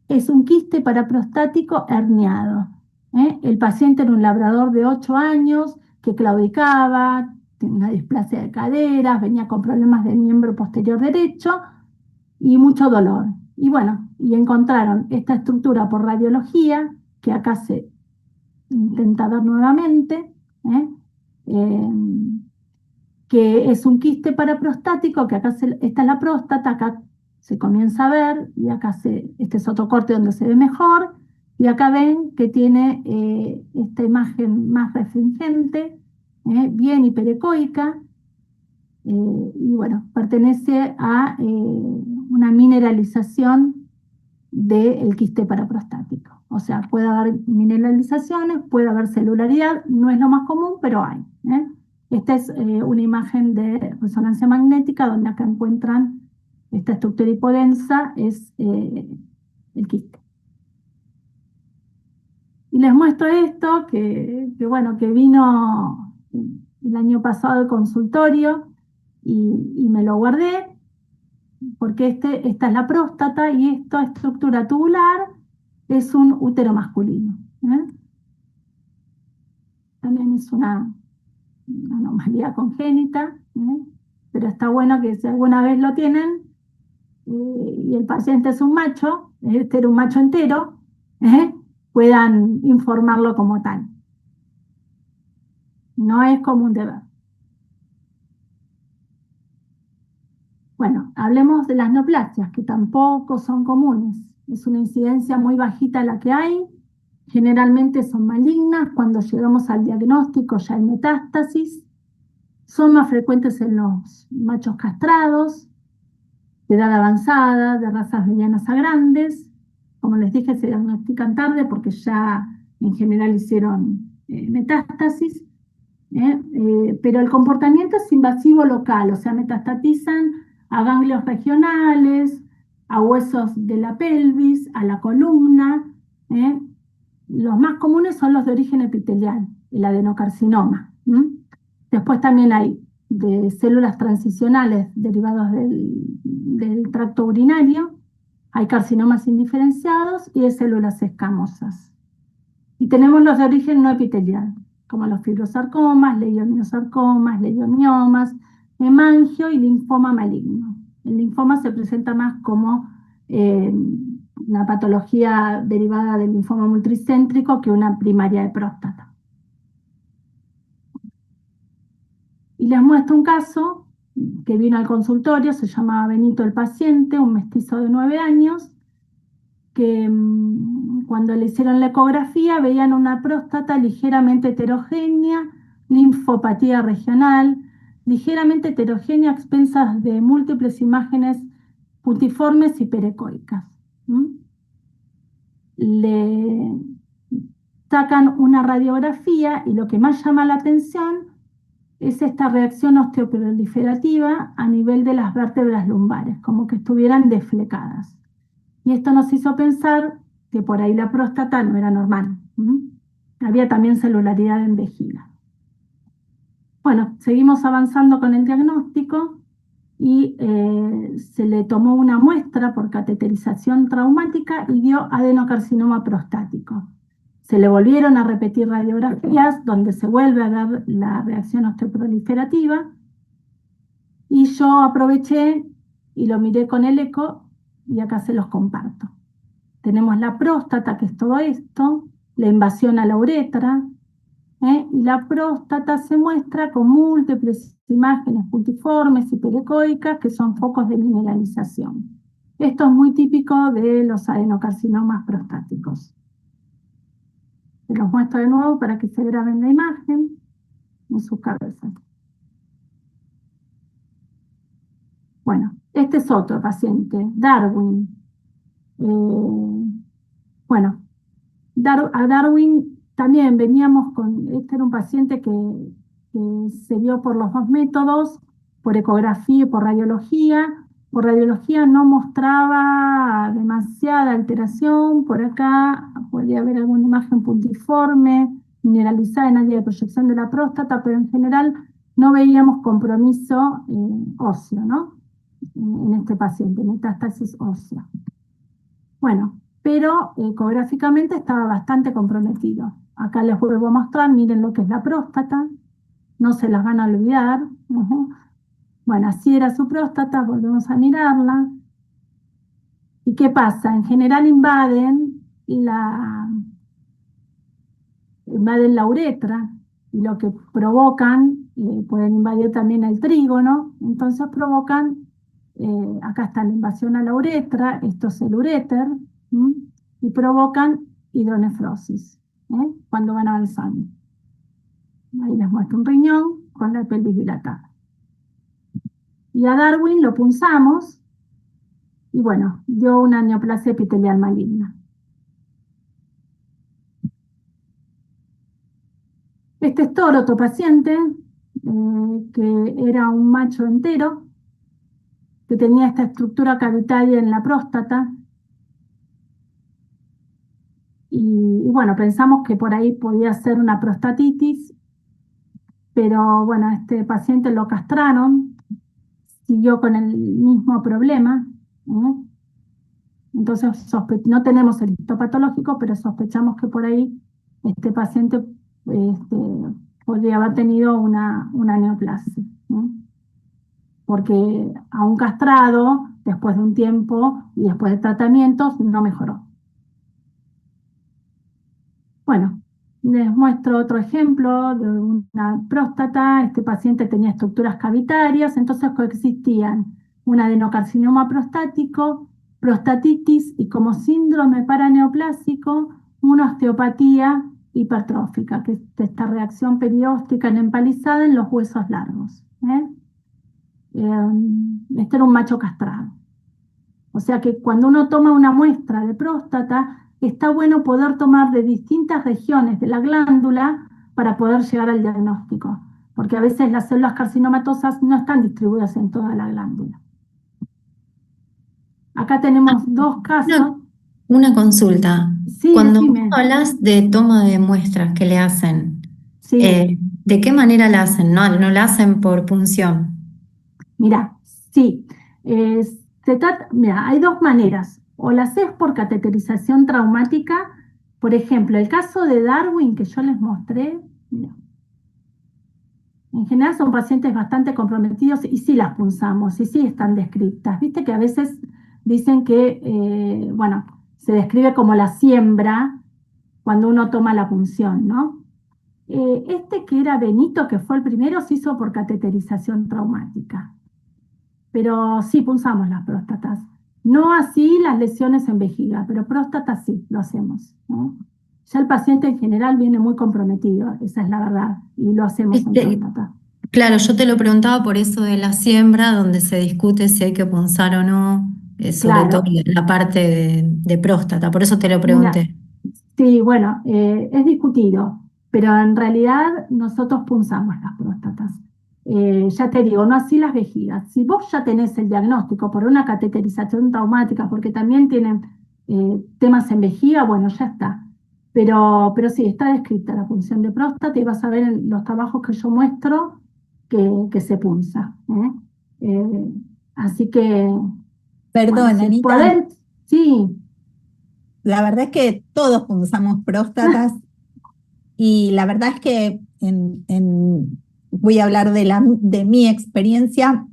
es un quiste paraprostático herniado. El paciente era un labrador de 8 años, que claudicaba, tenía una displasia de caderas, venía con problemas del miembro posterior derecho y mucho dolor. Y bueno, y encontraron esta estructura por radiología, que acá se intenta ver nuevamente, ¿eh? Eh, que es un quiste paraprostático, que acá esta es la próstata, acá se comienza a ver, y acá este es otro corte donde se ve mejor, y acá ven que tiene esta imagen más refringente, bien hiperecoica, y bueno, pertenece a una mineralización del quiste paraprostático. O sea, puede haber mineralizaciones, puede haber celularidad, no es lo más común, pero hay. Esta es una imagen de resonancia magnética donde acá encuentran esta estructura hipodensa, es el quiste. Y les muestro esto, bueno, que vino el año pasado al consultorio y me lo guardé, porque esta es la próstata y esta estructura tubular es un útero masculino. También es una anomalía congénita, pero está bueno que si alguna vez lo tienen y el paciente es un macho, este era un macho entero, puedan informarlo como tal. No es común de ver. Bueno, hablemos de las neoplasias, que tampoco son comunes. Es una incidencia muy bajita la que hay. Generalmente son malignas. Cuando llegamos al diagnóstico ya hay metástasis. Son más frecuentes en los machos castrados, de edad avanzada, de razas medianas a grandes. Como les dije, se diagnostican tarde porque ya en general hicieron metástasis. Pero el comportamiento es invasivo local, o sea, metastatizan a ganglios regionales, a huesos de la pelvis, a la columna. Los más comunes son los de origen epitelial, el adenocarcinoma. Después también hay de células transicionales derivados del tracto urinario, hay carcinomas indiferenciados y de células escamosas. Y tenemos los de origen no epitelial, como los fibrosarcomas, leiomyosarcomas, leiomiomas, hemangio y linfoma maligno. El linfoma se presenta más como una patología derivada del linfoma multicéntrico que una primaria de próstata. Y les muestro un caso que vino al consultorio, se llamaba Benito el paciente, un mestizo de 9 años, que cuando le hicieron la ecografía veían una próstata ligeramente heterogénea, linfopatía regional, ligeramente heterogénea a expensas de múltiples imágenes puntiformes y perecoicas. Le sacan una radiografía y lo que más llama la atención es esta reacción osteoproliferativa a nivel de las vértebras lumbares, como que estuvieran desflecadas. Y esto nos hizo pensar que por ahí la próstata no era normal. Había también celularidad en vejiga. Bueno, seguimos avanzando con el diagnóstico y se le tomó una muestra por cateterización traumática y dio adenocarcinoma prostático. Se le volvieron a repetir radiografías donde se vuelve a ver la reacción osteoproliferativa y yo aproveché y lo miré con el eco y acá se los comparto. Tenemos la próstata, que es todo esto, la invasión a la uretra, y la próstata se muestra con múltiples imágenes puntiformes y perecoicas que son focos de mineralización. Esto es muy típico de los adenocarcinomas prostáticos. Se los muestro de nuevo para que se graben la imagen en sus cabezas. Bueno, este es otro paciente, Darwin. Bueno, a Darwin también veníamos este era un paciente que se vio por los dos métodos, por ecografía y por radiología. Por radiología no mostraba demasiada alteración, por acá podría haber alguna imagen puntiforme, mineralizada en área de proyección de la próstata, pero en general no veíamos compromiso óseo, ¿no? En este paciente, metástasis ósea. Bueno, pero ecográficamente estaba bastante comprometido. Acá les vuelvo a mostrar, miren lo que es la próstata, no se las van a olvidar. Ujú. Bueno, así era su próstata, volvemos a mirarla. ¿Y qué pasa? En general invaden la uretra y lo que provocan, pueden invadir también el trígono, entonces provocan, acá está la invasión a la uretra, esto es el uréter, ¿m? Y provocan hidronefrosis, cuando van avanzando. Ahí les muestro un riñón con la pelvis dilatada. Y a Darwin lo punzamos y bueno, dio una neoplasia epitelial maligna. Este es Toro, otro paciente, que era un macho entero, que tenía esta estructura cavitaria en la próstata. Y bueno, pensamos que por ahí podía ser una prostatitis, pero bueno, a este paciente lo castraron, siguió con el mismo problema, ¿eh? Entonces no tenemos el histopatológico, pero sospechamos que por ahí este paciente este, podría haber tenido una neoplasia, ¿no? Porque a un castrado, después de un tiempo y después de tratamientos, no mejoró. Bueno, les muestro otro ejemplo de una próstata. Este paciente tenía estructuras cavitarias, entonces coexistían un adenocarcinoma prostático, prostatitis y como síndrome paraneoplásico, una osteopatía hipertrófica, que es esta reacción perióstica empalizada en los huesos largos. Este era un macho castrado. O sea que cuando uno toma una muestra de próstata, está bueno poder tomar de distintas regiones de la glándula para poder llegar al diagnóstico, porque a veces las células carcinomatosas no están distribuidas en toda la glándula. Acá tenemos dos casos. Una consulta. Sí, Cuando vos decime. hablas de toma de muestras que le hacen, Sí, ¿de qué manera la hacen? No la hacen por punción. mira, sí. Mira, hay dos maneras. O la haces por cateterización traumática. Por ejemplo, el caso de Darwin que yo les mostré, mira, en general son pacientes bastante comprometidos y sí las punzamos y sí están descritas. Viste que a veces dicen que, bueno, se describe como la siembra cuando uno toma la punción, ¿no? Este que era Benito, que fue el primero, se hizo por cateterización traumática. Pero sí punzamos las próstatas. No así las lesiones en vejiga, pero próstata sí, lo hacemos, ¿no? Ya el paciente en general viene muy comprometido, esa es la verdad, y lo hacemos en próstata. Claro, yo te lo preguntaba por eso de la siembra, donde se discute si hay que punzar o no, sobre todo Claro, la parte de próstata, por eso te lo mira, pregunté. sí, bueno, es discutido, pero en realidad nosotros punzamos las próstatas. Ya te digo, no así las vejigas. Si vos ya tenés el diagnóstico por una cateterización traumática, porque también tienen temas en vejiga, bueno, ya está. Pero sí, está descrita la punción de próstata y vas a ver en los trabajos que yo muestro que se punza, ¿eh? Eh, Así que, bueno, Perdón, si Anita, podés, sí, la verdad es que todos punzamos próstatas y la verdad es que voy a hablar de mi experiencia.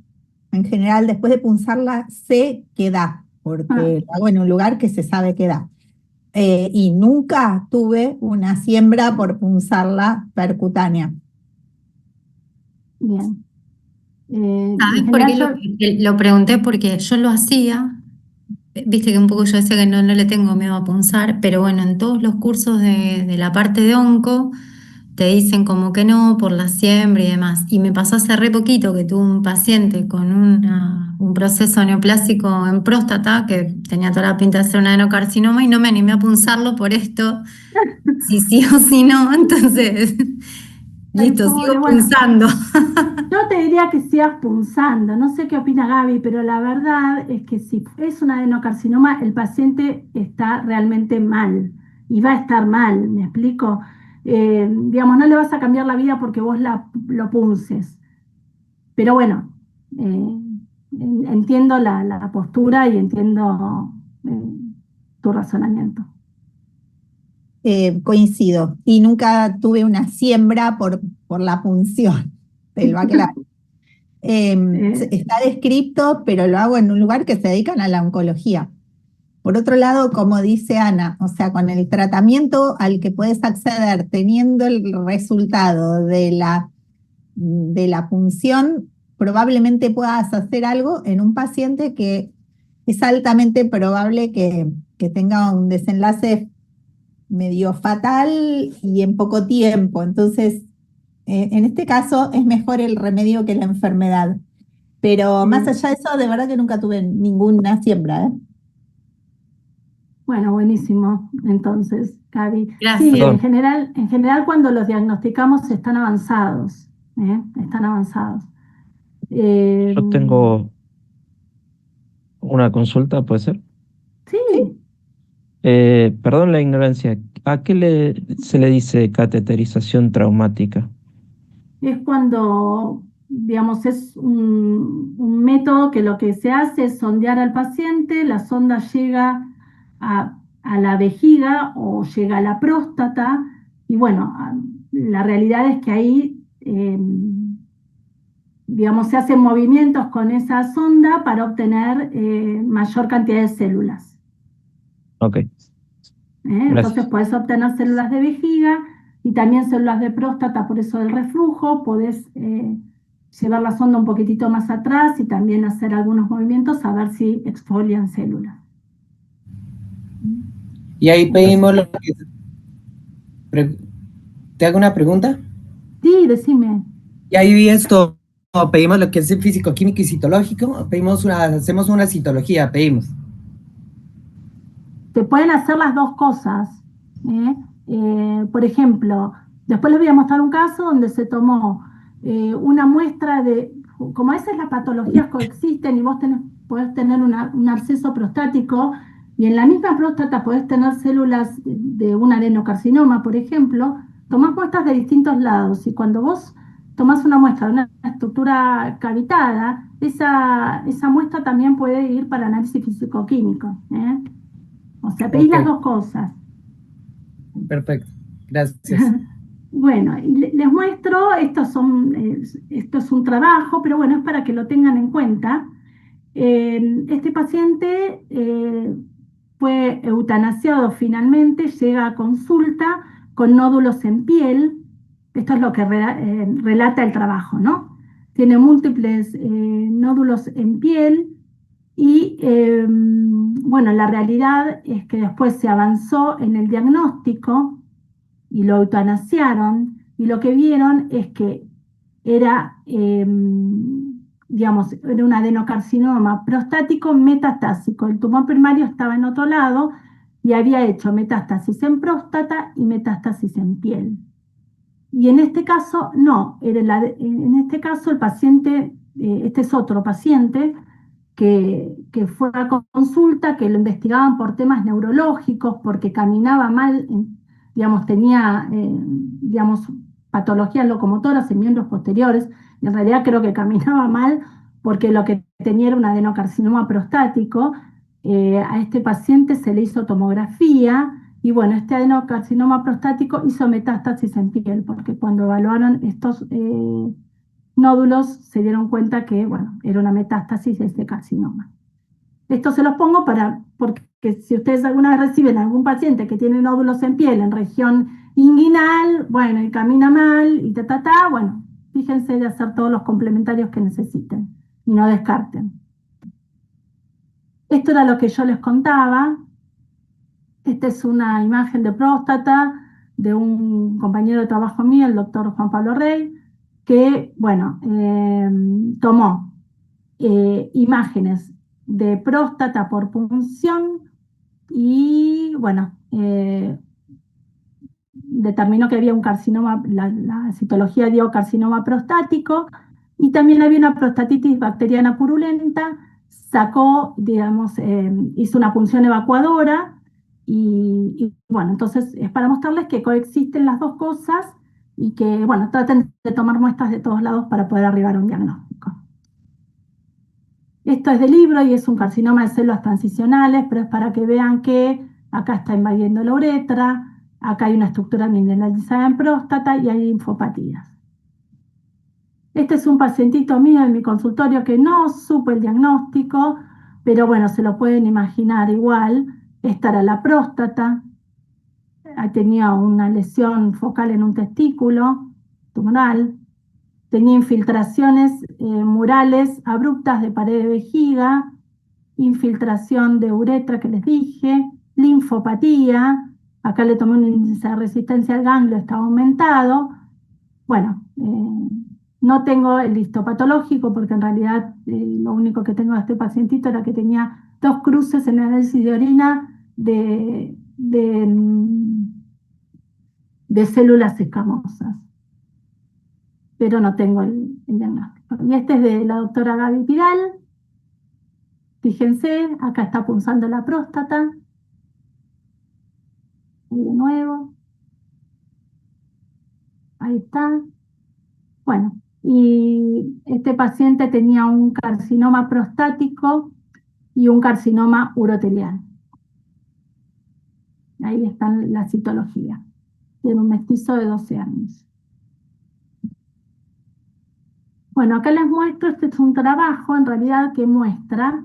En general, después de punzarla, sé que da, ah, porque lo hago en un lugar que se sabe que da. Y nunca tuve una siembra por punzarla percutánea. bien. ¿Sabes En por general qué yo, lo pregunté? Porque yo lo hacía, viste que un poco yo decía que no le tengo miedo a punzar, pero bueno, en todos los cursos de la parte de onco te dicen como que no por la siembra y demás. Y me pasó hace re poquito que tuve un paciente con un proceso neoplásico en próstata que tenía toda la pinta de ser un adenocarcinoma y no me animé a punzarlo por esto, si sí o si no, entonces, ay, listo, sigo pobre, bueno, punzando. yo te diría que sigas punzando, no sé qué opina Gaby, pero la verdad es que si es un adenocarcinoma, el paciente está realmente mal y va a estar mal, ¿me explico? Digamos, no le vas a cambiar la vida porque vos lo punces, pero bueno, eh, entiendo la postura y entiendo eh, tu razonamiento. Coincido. Y nunca tuve una siembra por la punción. te lo aclaro. Eh, Está descrito, pero lo hago en un lugar que se dedican a la oncología. Por otro lado, como dice Ana, o sea, con el tratamiento al que puedes acceder teniendo el resultado de la punción, probablemente puedas hacer algo en un paciente que es altamente probable que tenga un desenlace medio fatal y en poco tiempo. Entonces, en este caso es mejor el remedio que la enfermedad. Pero más eh, allá de eso, de verdad que nunca tuve ninguna siembra, ¿eh? bueno, buenísimo. Entonces, Gaby, sí, Gracias. Perdón, en general cuando los diagnosticamos están avanzados, ¿eh? Están avanzados. Eh, yo tengo una consulta, ¿puede ser? sí, Perdón la ignorancia, ¿a qué se le dice cateterización traumática? es cuando, digamos, es un método que lo que se hace es sondear al paciente, la sonda llega a la vejiga o llega a la próstata, y bueno, la realidad es que ahí, digamos, se hacen movimientos con esa sonda para obtener mayor cantidad de células. Ok, Entonces gracias. puedes obtener células de vejiga y también células de próstata, por eso del reflujo, podés llevar la sonda un poquitito más atrás y también hacer algunos movimientos a ver si exfolian células. Y ahí Gracias. pedimos lo que... ¿Te hago una pregunta? Sí, decime. Y ahí esto, pedimos lo que es el físico, químico y citológico, hacemos una citología, pedimos. Se pueden hacer las dos cosas. ¿Eh? Por ejemplo, después les voy a mostrar un caso donde se tomó una muestra de, como a veces las patologías coexisten y podés tener un absceso prostático y en la misma próstata podés tener células de un adenocarcinoma, por ejemplo, tomás muestras de distintos lados y cuando vos tomás una muestra de una estructura cavitada, esa muestra también puede ir para análisis físico-químico. O sea, pedís Ok, las dos cosas. perfecto. Gracias. Bueno, y les muestro, esto es un trabajo, pero bueno, es para que lo tengan en cuenta. Este paciente fue eutanasiado finalmente, llega a consulta con nódulos en piel. Esto es lo que relata el trabajo, ¿no? Tiene múltiples nódulos en piel y bueno, la realidad es que después se avanzó en el diagnóstico y lo eutanasiaron y lo que vieron es que era, digamos, era un adenocarcinoma prostático metastásico. El tumor primario estaba en otro lado y había hecho metástasis en próstata y metástasis en piel. Y en este caso, no, en este caso el paciente, este es otro paciente que fue a consulta, que lo investigaban por temas neurológicos, porque caminaba mal, digamos, tenía, digamos, patologías locomotoras en miembros posteriores, y en realidad creo que caminaba mal porque lo que tenía era un adenocarcinoma prostático. A este paciente se le hizo tomografía, y bueno, este adenocarcinoma prostático hizo metástasis en piel, porque cuando evaluaron estos nódulos se dieron cuenta que, bueno, era una metástasis de este carcinoma. Esto se los pongo porque si ustedes alguna vez reciben a algún paciente que tiene nódulos en piel en región inguinal, bueno, y camina mal, y bueno, fíjense de hacer todos los complementarios que necesiten y no descarten. Esto era lo que yo les contaba. Esta es una imagen de próstata de un compañero de trabajo mío, el doctor Juan Pablo Rey, que, bueno, tomó imágenes de próstata por punción y, bueno, determinó que había un carcinoma, la citología dio carcinoma prostático y también había una prostatitis bacteriana purulenta, sacó, digamos, hizo una punción evacuadora y, bueno, entonces es para mostrarles que coexisten las dos cosas y que, bueno, traten de tomar muestras de todos lados para poder arribar a un diagnóstico. Esto es del libro y es un carcinoma de células transicionales, pero es para que vean que acá está invadiendo la uretra, acá hay una estructura mineralizada en próstata y hay linfopatías. Este es un pacientito mío en mi consultorio que no supo el diagnóstico, pero bueno, se lo pueden imaginar igual. Esta era la próstata, tenía una lesión focal en un testículo tumoral, tenía infiltraciones murales abruptas de pared de vejiga, infiltración de uretra que les dije, linfopatía, acá le tomé un índice de resistencia al ganglio, estaba aumentado. Bueno, no tengo el histopatológico porque en realidad lo único que tengo de este pacientito era que tenía 2 cruces en el análisis de orina de células escamosas, pero no tengo el diagnóstico. Y este es de la doctora Gaby Pidal. Fíjense, acá está punzando la próstata. Y de nuevo. Ahí está. Bueno, y este paciente tenía un carcinoma prostático y un carcinoma urotelial. Ahí está la citología. Tiene un mestizo de 12 años. Bueno, acá les muestro, este es un trabajo en realidad que muestra,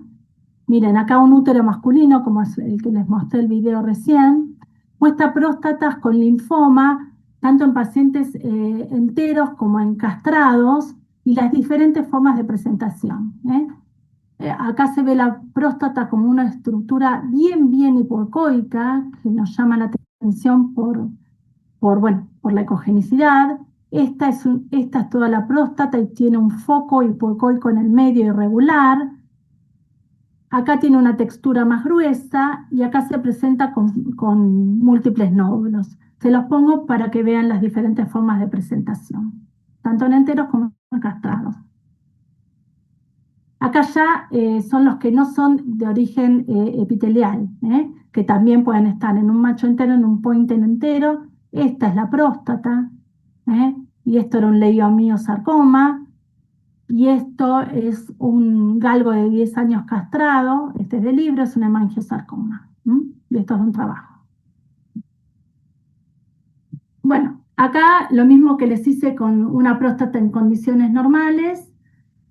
miren, acá un útero masculino, como es el que les mostré el video recién, muestra próstatas con linfoma, tanto en pacientes enteros como en castrados, y las diferentes formas de presentación. Acá se ve la próstata como una estructura bien hipoecoica, que nos llama la atención por la ecogenicidad. Esta es toda la próstata y tiene un foco hipoecoico en el medio irregular. Acá tiene una textura más gruesa y acá se presenta con múltiples nódulos. Se los pongo para que vean las diferentes formas de presentación, tanto en enteros como en castrados. Acá ya son los que no son de origen epitelial, que también pueden estar en un macho entero, en un pointer entero. Esta es la próstata, y esto era un leiomiosarcoma, y esto es un galgo de 10 años castrado, este es de libro, es un hemangiosarcoma, y esto es un trabajo. Bueno, acá lo mismo que les hice con una próstata en condiciones normales,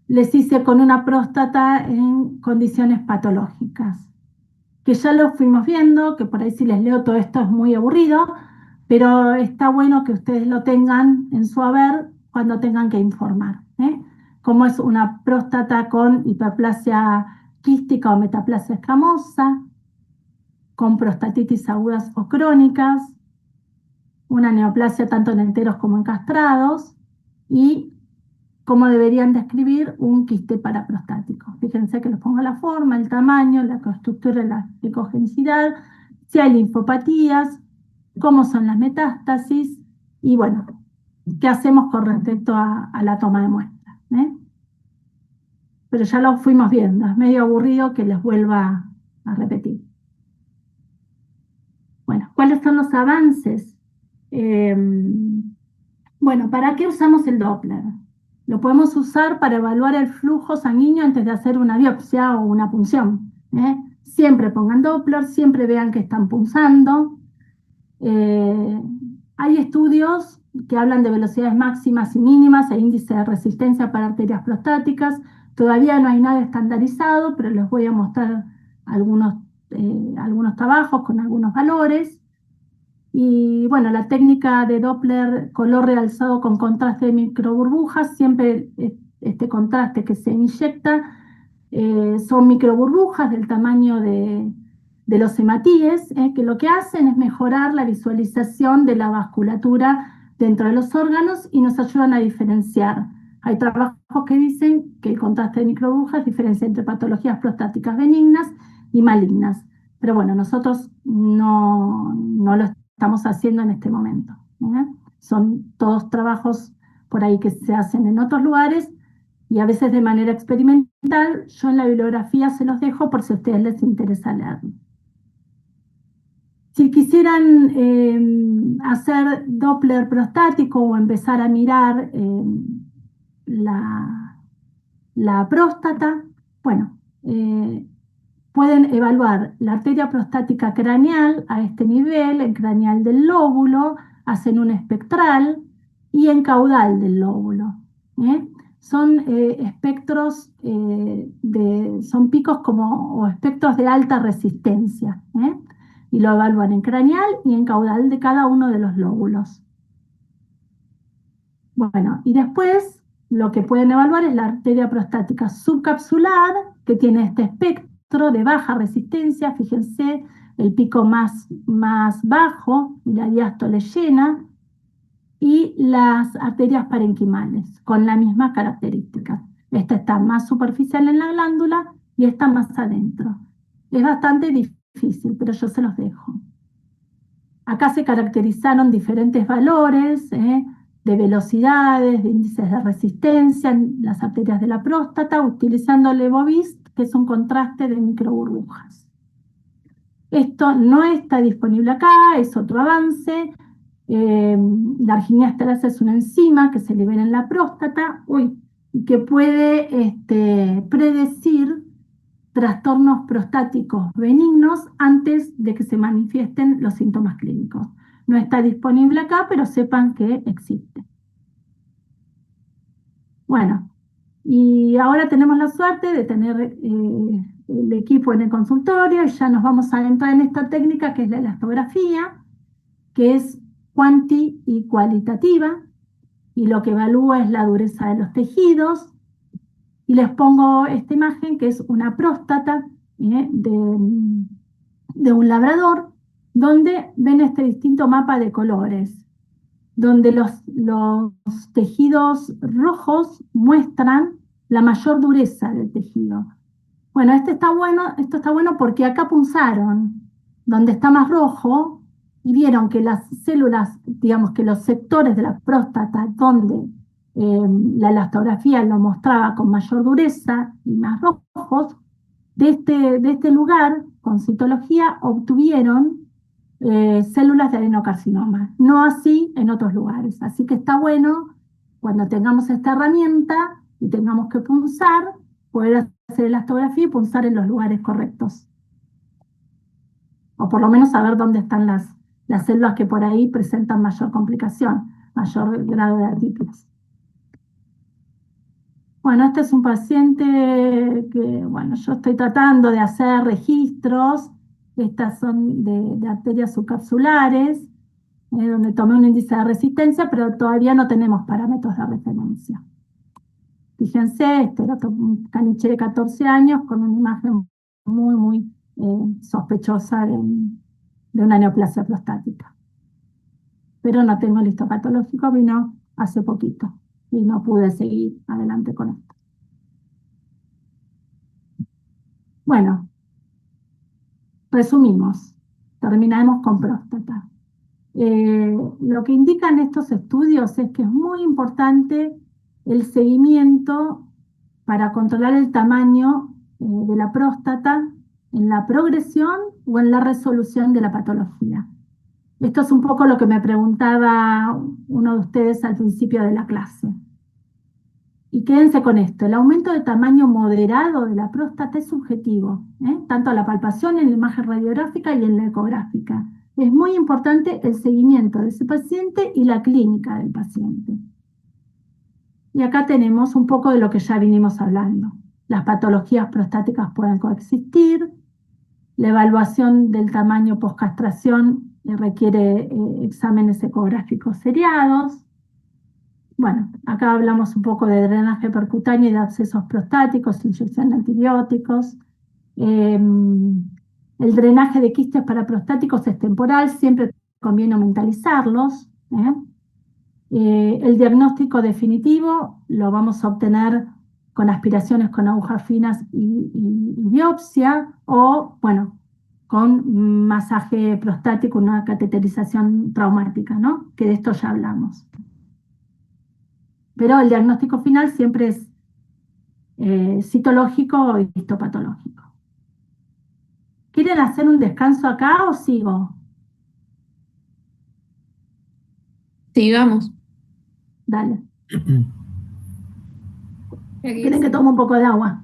les hice con una próstata en condiciones patológicas, que ya lo fuimos viendo, que por ahí si les leo todo esto es muy aburrido, pero está bueno que ustedes lo tengan en su haber cuando tengan que informar, como es una próstata con hiperplasia quística o metaplasia escamosa, con prostatitis agudas o crónicas, una neoplasia tanto en enteros como en castrados, y cómo deberían describir un quiste paraprostático. Fíjense que les pongo la forma, el tamaño, la estructura, la ecogenicidad, si hay linfopatías, cómo son las metástasis y bueno, qué hacemos con respecto a la toma de muestras. Pero ya lo fuimos viendo, es medio aburrido que les vuelva a repetir. Bueno, ¿cuáles son los avances? Bueno, ¿para qué usamos el Doppler? Lo podemos usar para evaluar el flujo sanguíneo antes de hacer una biopsia o una punción. Siempre pongan Doppler, siempre vean que están punzando. Hay estudios que hablan de velocidades máximas y mínimas e índice de resistencia para arterias prostáticas. Todavía no hay nada estandarizado, pero les voy a mostrar algunos trabajos con algunos valores. Y bueno, la técnica de Doppler color realzado con contraste de microburbujas, siempre este contraste que se inyecta son microburbujas del tamaño de los hematíes, que lo que hacen es mejorar la visualización de la vasculatura dentro de los órganos y nos ayudan a diferenciar. Hay trabajos que dicen que el contraste de microburbujas diferencia entre patologías prostáticas benignas y malignas. Pero bueno, nosotros no lo estamos haciendo en este momento. Son todos trabajos por ahí que se hacen en otros lugares y a veces de manera experimental. Yo en la bibliografía se los dejo por si a ustedes les interesa leerlo. Si quisieran hacer Doppler prostático o empezar a mirar la próstata, bueno, pueden evaluar la arteria prostática craneal a este nivel, el craneal del lóbulo, hacen un espectral y en caudal del lóbulo. son espectros, son picos o espectros de alta resistencia, ¿eh? Y lo evalúan en craneal y en caudal de cada uno de los lóbulos. Bueno, y después lo que pueden evaluar es la arteria prostática subcapsular, que tiene este espectro de baja resistencia. Fíjense, el pico más bajo y la diástole llena, y las arterias parenquimales, con la misma característica. Esta está más superficial en la glándula y esta más adentro. Es bastante difícil, pero yo se los dejo. Acá se caracterizaron diferentes valores de velocidades, de índices de resistencia en las arterias de la próstata, utilizando el Levovist, que es un contraste de microburbujas. Esto no está disponible acá, es otro avance. La arginiasterasa es una enzima que se libera en la próstata y que puede predecir trastornos prostáticos benignos antes de que se manifiesten los síntomas clínicos. No está disponible acá, pero sepan que existe. Bueno, y ahora tenemos la suerte de tener el equipo en el consultorio y ya nos vamos a adentrar en esta técnica que es la elastografía, que es cuanti y cualitativa, y lo que evalúa es la dureza de los tejidos. Y les pongo esta imagen que es una próstata de un labrador, donde ven este distinto mapa de colores, donde los tejidos rojos muestran la mayor dureza del tejido. Bueno, esto está bueno porque acá punzaron donde está más rojo y vieron que las células, digamos que los sectores de la próstata donde la elastografía lo mostraba con mayor dureza y más rojos, de este lugar, con citología, obtuvieron células de adenocarcinoma, no así en otros lugares. Así que está bueno, cuando tengamos esta herramienta y tengamos que punzar, poder hacer elastografía y punzar en los lugares correctos. O por lo menos saber dónde están las células que por ahí presentan mayor complicación, mayor grado de artritis. Bueno, este es un paciente que, bueno, yo estoy tratando de hacer registros. Estas son de arterias subcapsulares, donde tomé un índice de resistencia, pero todavía no tenemos parámetros de referencia. Fíjense, este era un caniche de 14 años con una imagen muy sospechosa de una neoplasia prostática. Pero no tengo el histopatológico, vino hace poquito y no pude seguir adelante con esto. Bueno, resumimos, terminaremos con próstata. Lo que indican estos estudios es que es muy importante el seguimiento para controlar el tamaño de la próstata en la progresión o en la resolución de la patología. Esto es un poco lo que me preguntaba uno de ustedes al principio de la clase. Y quédense con esto, el aumento de tamaño moderado de la próstata es subjetivo, tanto a la palpación en la imagen radiográfica y en la ecográfica. Es muy importante el seguimiento de ese paciente y la clínica del paciente. Y acá tenemos un poco de lo que ya vinimos hablando. Las patologías prostáticas pueden coexistir, la evaluación del tamaño postcastración requiere exámenes ecográficos seriados. Bueno, acá hablamos un poco de drenaje percutáneo y de abscesos prostáticos, inyección de antibióticos. El drenaje de quistes paraprostáticos es temporal, siempre conviene mentalizarlos. El diagnóstico definitivo lo vamos a obtener con aspiraciones con agujas finas y biopsia, o, bueno, con masaje prostático, una cateterización traumática, ¿no? Que de esto ya hablamos. Pero el diagnóstico final siempre es citológico o histopatológico. ¿Quieren hacer un descanso acá o sigo? Sigamos. Dale. ¿Quieren que tome un poco de agua?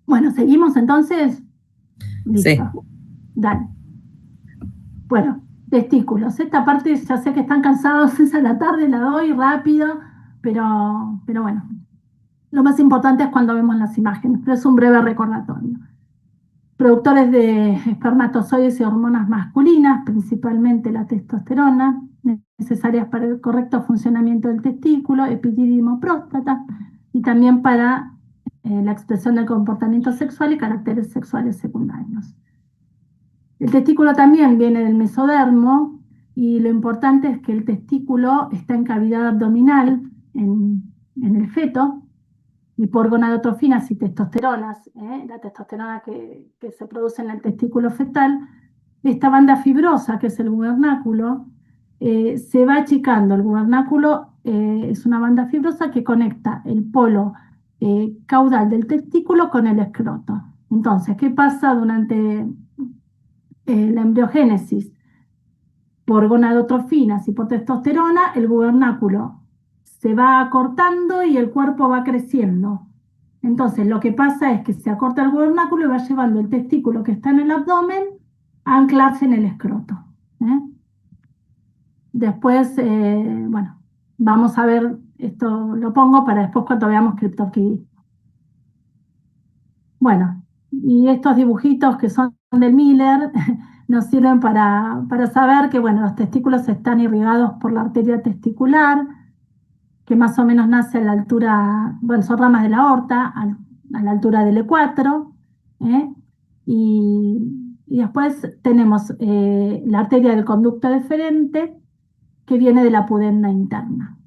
Bueno, ¿seguimos entonces? Listo. Sí. Dale. Bueno, Testículos. Esta parte ya sé que están cansados, es a la tarde, la doy rápido, pero bueno, lo más importante es cuando vemos las imágenes, pero es un breve recordatorio. Productores de espermatozoides y hormonas masculinas, principalmente la testosterona, necesarias para el correcto funcionamiento del testículo, epidídimo, próstata, y también para la expresión del comportamiento sexual y caracteres sexuales secundarios. El testículo también viene del mesodermo y lo importante es que el testículo está en cavidad abdominal en el feto y por gonadotrofinas y testosteronas, la testosterona que se produce en el testículo fetal, esta banda fibrosa que es el gubernáculo se va achicando. El gubernáculo es una banda fibrosa que conecta el polo caudal del testículo con el escroto. Entonces, ¿qué pasa durante la embriogénesis? Por gonadotrofinas y por testosterona, el gubernáculo se va acortando y el cuerpo va creciendo. Entonces, lo que pasa es que se acorta el gubernáculo y va llevando el testículo que está en el abdomen a anclarse en el escroto. Después, bueno, vamos a ver, esto lo pongo para después cuando veamos criptorquidismo. Bueno, y estos dibujitos que son de Miller nos sirven para saber que, bueno, los testículos están irrigados por la arteria testicular, que más o menos nace a la altura, bueno, son ramas de la aorta, a la altura del E4, y después tenemos la arteria del conducto deferente, que viene de la pudenda interna.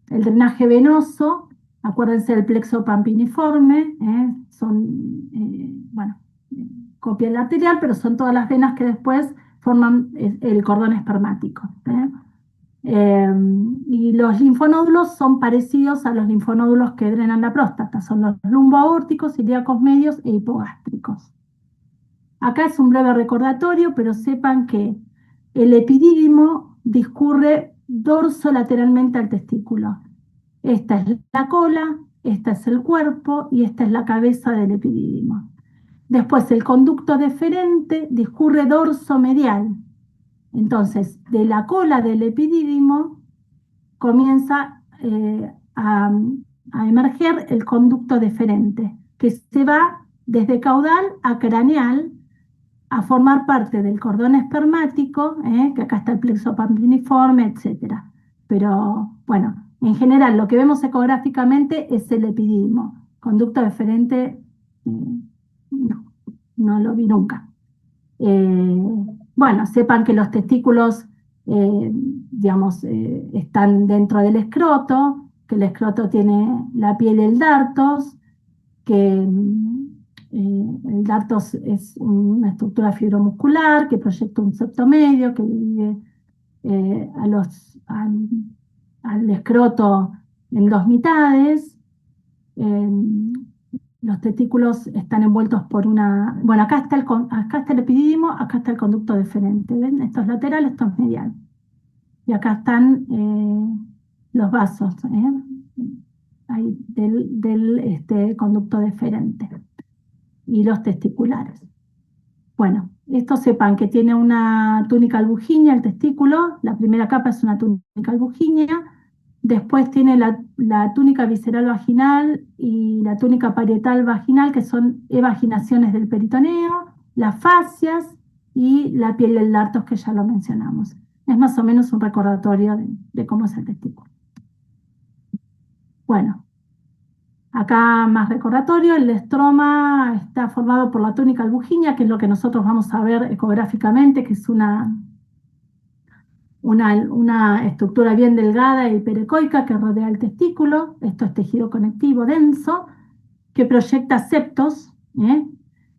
El drenaje venoso, acuérdense del plexo pampiniforme, son, bueno, copia del arterial, pero son todas las venas que después forman el cordón espermático. Y los linfonódulos son parecidos a los linfonódulos que drenan la próstata, son los lumboaórticos, ilíacos medios e hipogástricos. Acá es un breve recordatorio, pero sepan que el epidídimo discurre dorsolateralmente al testículo. Esta es la cola, esta es el cuerpo y esta es la cabeza del epidídimo. Después el conducto deferente discurre dorsomedial. Entonces, de la cola del epidídimo comienza a emerger el conducto deferente, que se va desde caudal a craneal a formar parte del cordón espermático, que acá está el plexo pampiniforme, etc. Pero, bueno, en general lo que vemos ecográficamente es el epidídimo. Conducto deferente, no lo vi nunca. Bueno, sepan que los testículos, digamos, están dentro del escroto, que el escroto tiene la piel y el dartos, que el dartos es una estructura fibromuscular que proyecta un septo medio, que divide al escroto en dos mitades. Los testículos están envueltos por una... Bueno, acá está el epidídimo, acá está el conducto deferente. ¿Ven? Esto es lateral, esto es medial. Y acá están los vasos ahí del conducto deferente. Y los testiculares. Bueno, esto sepan que tiene una túnica albuginea el testículo. La primera capa es una túnica albuginea. Después tiene la túnica visceral vaginal y la túnica parietal vaginal, que son evaginaciones del peritoneo, las fascias y la piel del dartos, que ya lo mencionamos. Es más o menos un recordatorio de cómo es el testículo. Bueno, acá más recordatorio, el estroma está formado por la túnica albuginea, que es lo que nosotros vamos a ver ecográficamente, que es una estructura bien delgada y hiperecoica que rodea el testículo. Esto es tejido conectivo denso que proyecta septos,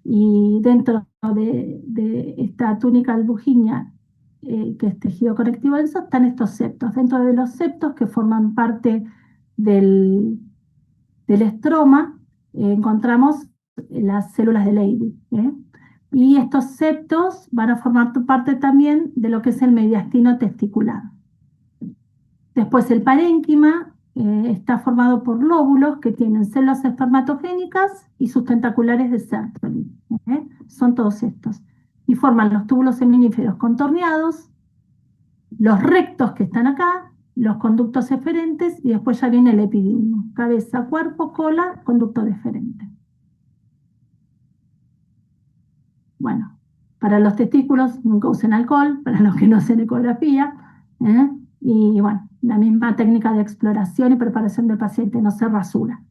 y dentro de esta túnica albuginea, que es tejido conectivo denso, están estos septos. Dentro de los septos, que forman parte del estroma, encontramos las células de Leydig. Y estos septos van a formar parte también de lo que es el mediastino testicular. Después el parénquima está formado por lóbulos que tienen células espermatogénicas y sus tentaculares de Sertoli. Son todos estos. Y forman los túbulos seminíferos contorneados, los rectos que están acá, los conductos eferentes y después ya viene el epididimo. Cabeza, cuerpo, cola, conducto deferente. Bueno, para los testículos nunca usen alcohol, para los que no hacen ecografía. Y bueno, la misma técnica de exploración y preparación del paciente, no se rasura.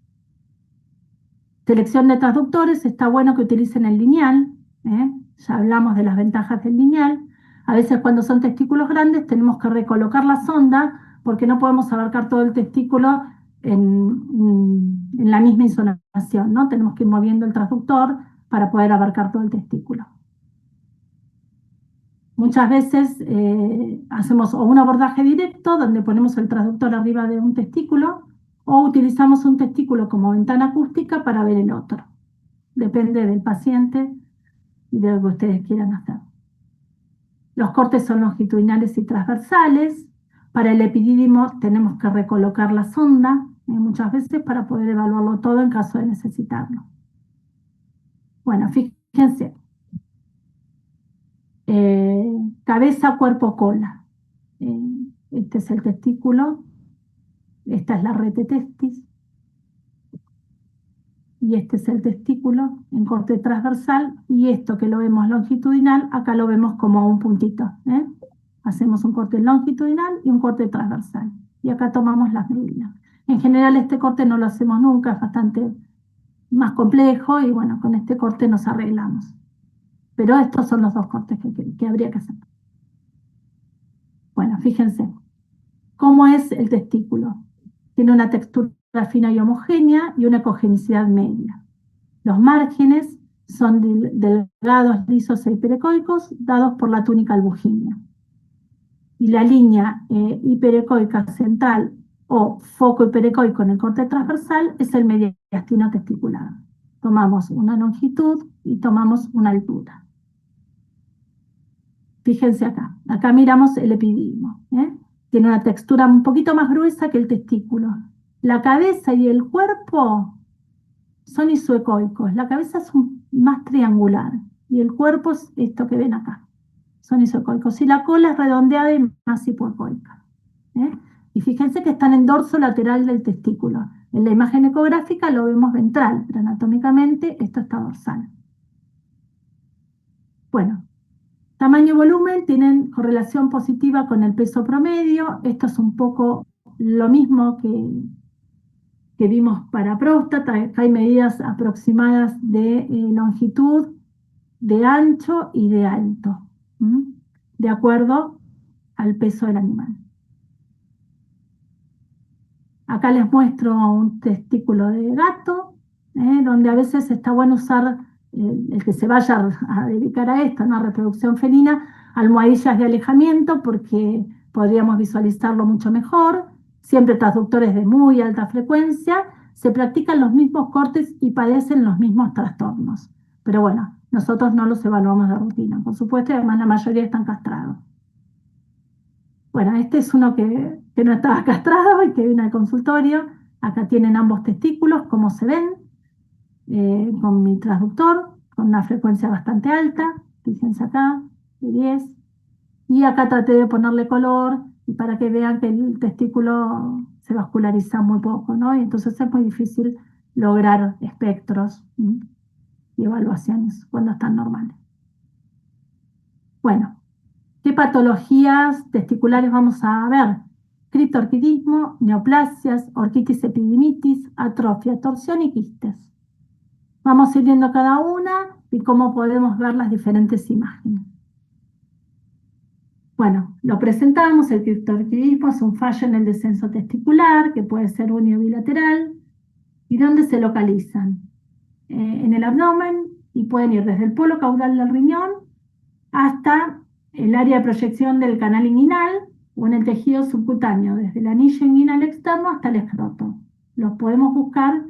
Selección de transductores, está bueno que utilicen el lineal. Ya hablamos de las ventajas del lineal. A veces cuando son testículos grandes tenemos que recolocar la sonda porque no podemos abarcar todo el testículo en la misma insonación, ¿no? Tenemos que ir moviendo el transductor para poder abarcar todo el testículo. Muchas veces hacemos o un abordaje directo donde ponemos el transductor arriba de un testículo o utilizamos un testículo como ventana acústica para ver el otro. Depende del paciente y de lo que ustedes quieran hacer. Los cortes son longitudinales y transversales. Para el epidídimo tenemos que recolocar la sonda muchas veces para poder evaluarlo todo en caso de necesitarlo. Bueno, fíjense. Cabeza, cuerpo, cola. Este es el testículo. Esta es la rete testis. Y este es el testículo en corte transversal. Y esto que lo vemos longitudinal, acá lo vemos como un puntito. Hacemos un corte longitudinal y un corte transversal. Y acá tomamos las medidas. En general este corte no lo hacemos nunca, es bastante más complejo y bueno, con este corte nos arreglamos. Pero estos son los dos cortes que habría que hacer. Bueno, fíjense. ¿Cómo es el testículo? Tiene una textura fina y homogénea y una ecogenicidad media. Los márgenes son delgados, lisos e hiperecoicos, dados por la túnica albuginea. Y la línea hiperecoica central o foco hiperecoico en el corte transversal es el mediastino testicular. Tomamos una longitud y tomamos una altura. Fíjense acá. Acá miramos el epididimo. Tiene una textura un poquito más gruesa que el testículo. La cabeza y el cuerpo son isoecoicos. La cabeza es más triangular y el cuerpo es esto que ven acá. Son isoecoicos. Y la cola es redondeada y más hipoecoica. Y fíjense que están en dorso lateral del testículo. En la imagen ecográfica lo vemos ventral, pero anatómicamente esto está dorsal. Bueno, tamaño y volumen tienen correlación positiva con el peso promedio. Esto es un poco lo mismo que vimos para próstata. Hay medidas aproximadas de longitud, de ancho y de alto, de acuerdo al peso del animal. Acá les muestro un testículo de gato, donde a veces está bueno usar, el que se vaya a dedicar a esto, ¿no? A reproducción felina, almohadillas de alejamiento, porque podríamos visualizarlo mucho mejor. Siempre transductores de muy alta frecuencia, se practican los mismos cortes y padecen los mismos trastornos. Pero bueno, nosotros no los evaluamos de rutina, por supuesto, y además la mayoría están castrados. Bueno, este es uno que no estaba castrado y que vino al consultorio. Acá tienen ambos testículos, como se ven, con mi transductor, con una frecuencia bastante alta. Fíjense acá, de 10. Y acá traté de ponerle color y para que vean que el testículo se vasculariza muy poco, ¿no? Y entonces es muy difícil lograr espectros y evaluaciones cuando están normales. Bueno. ¿Qué patologías testiculares vamos a ver? Criptorquidismo, neoplasias, orquitis epididimitis, atrofia, torsión y quistes. Vamos a ir viendo cada una y cómo podemos ver las diferentes imágenes. Bueno, lo presentamos, el criptorquidismo es un fallo en el descenso testicular que puede ser uni o bilateral. ¿Y dónde se localizan? En el abdomen y pueden ir desde el polo caudal del riñón hasta el área de proyección del canal inguinal o en el tejido subcutáneo, desde el anillo inguinal externo hasta el escroto. Los podemos buscar,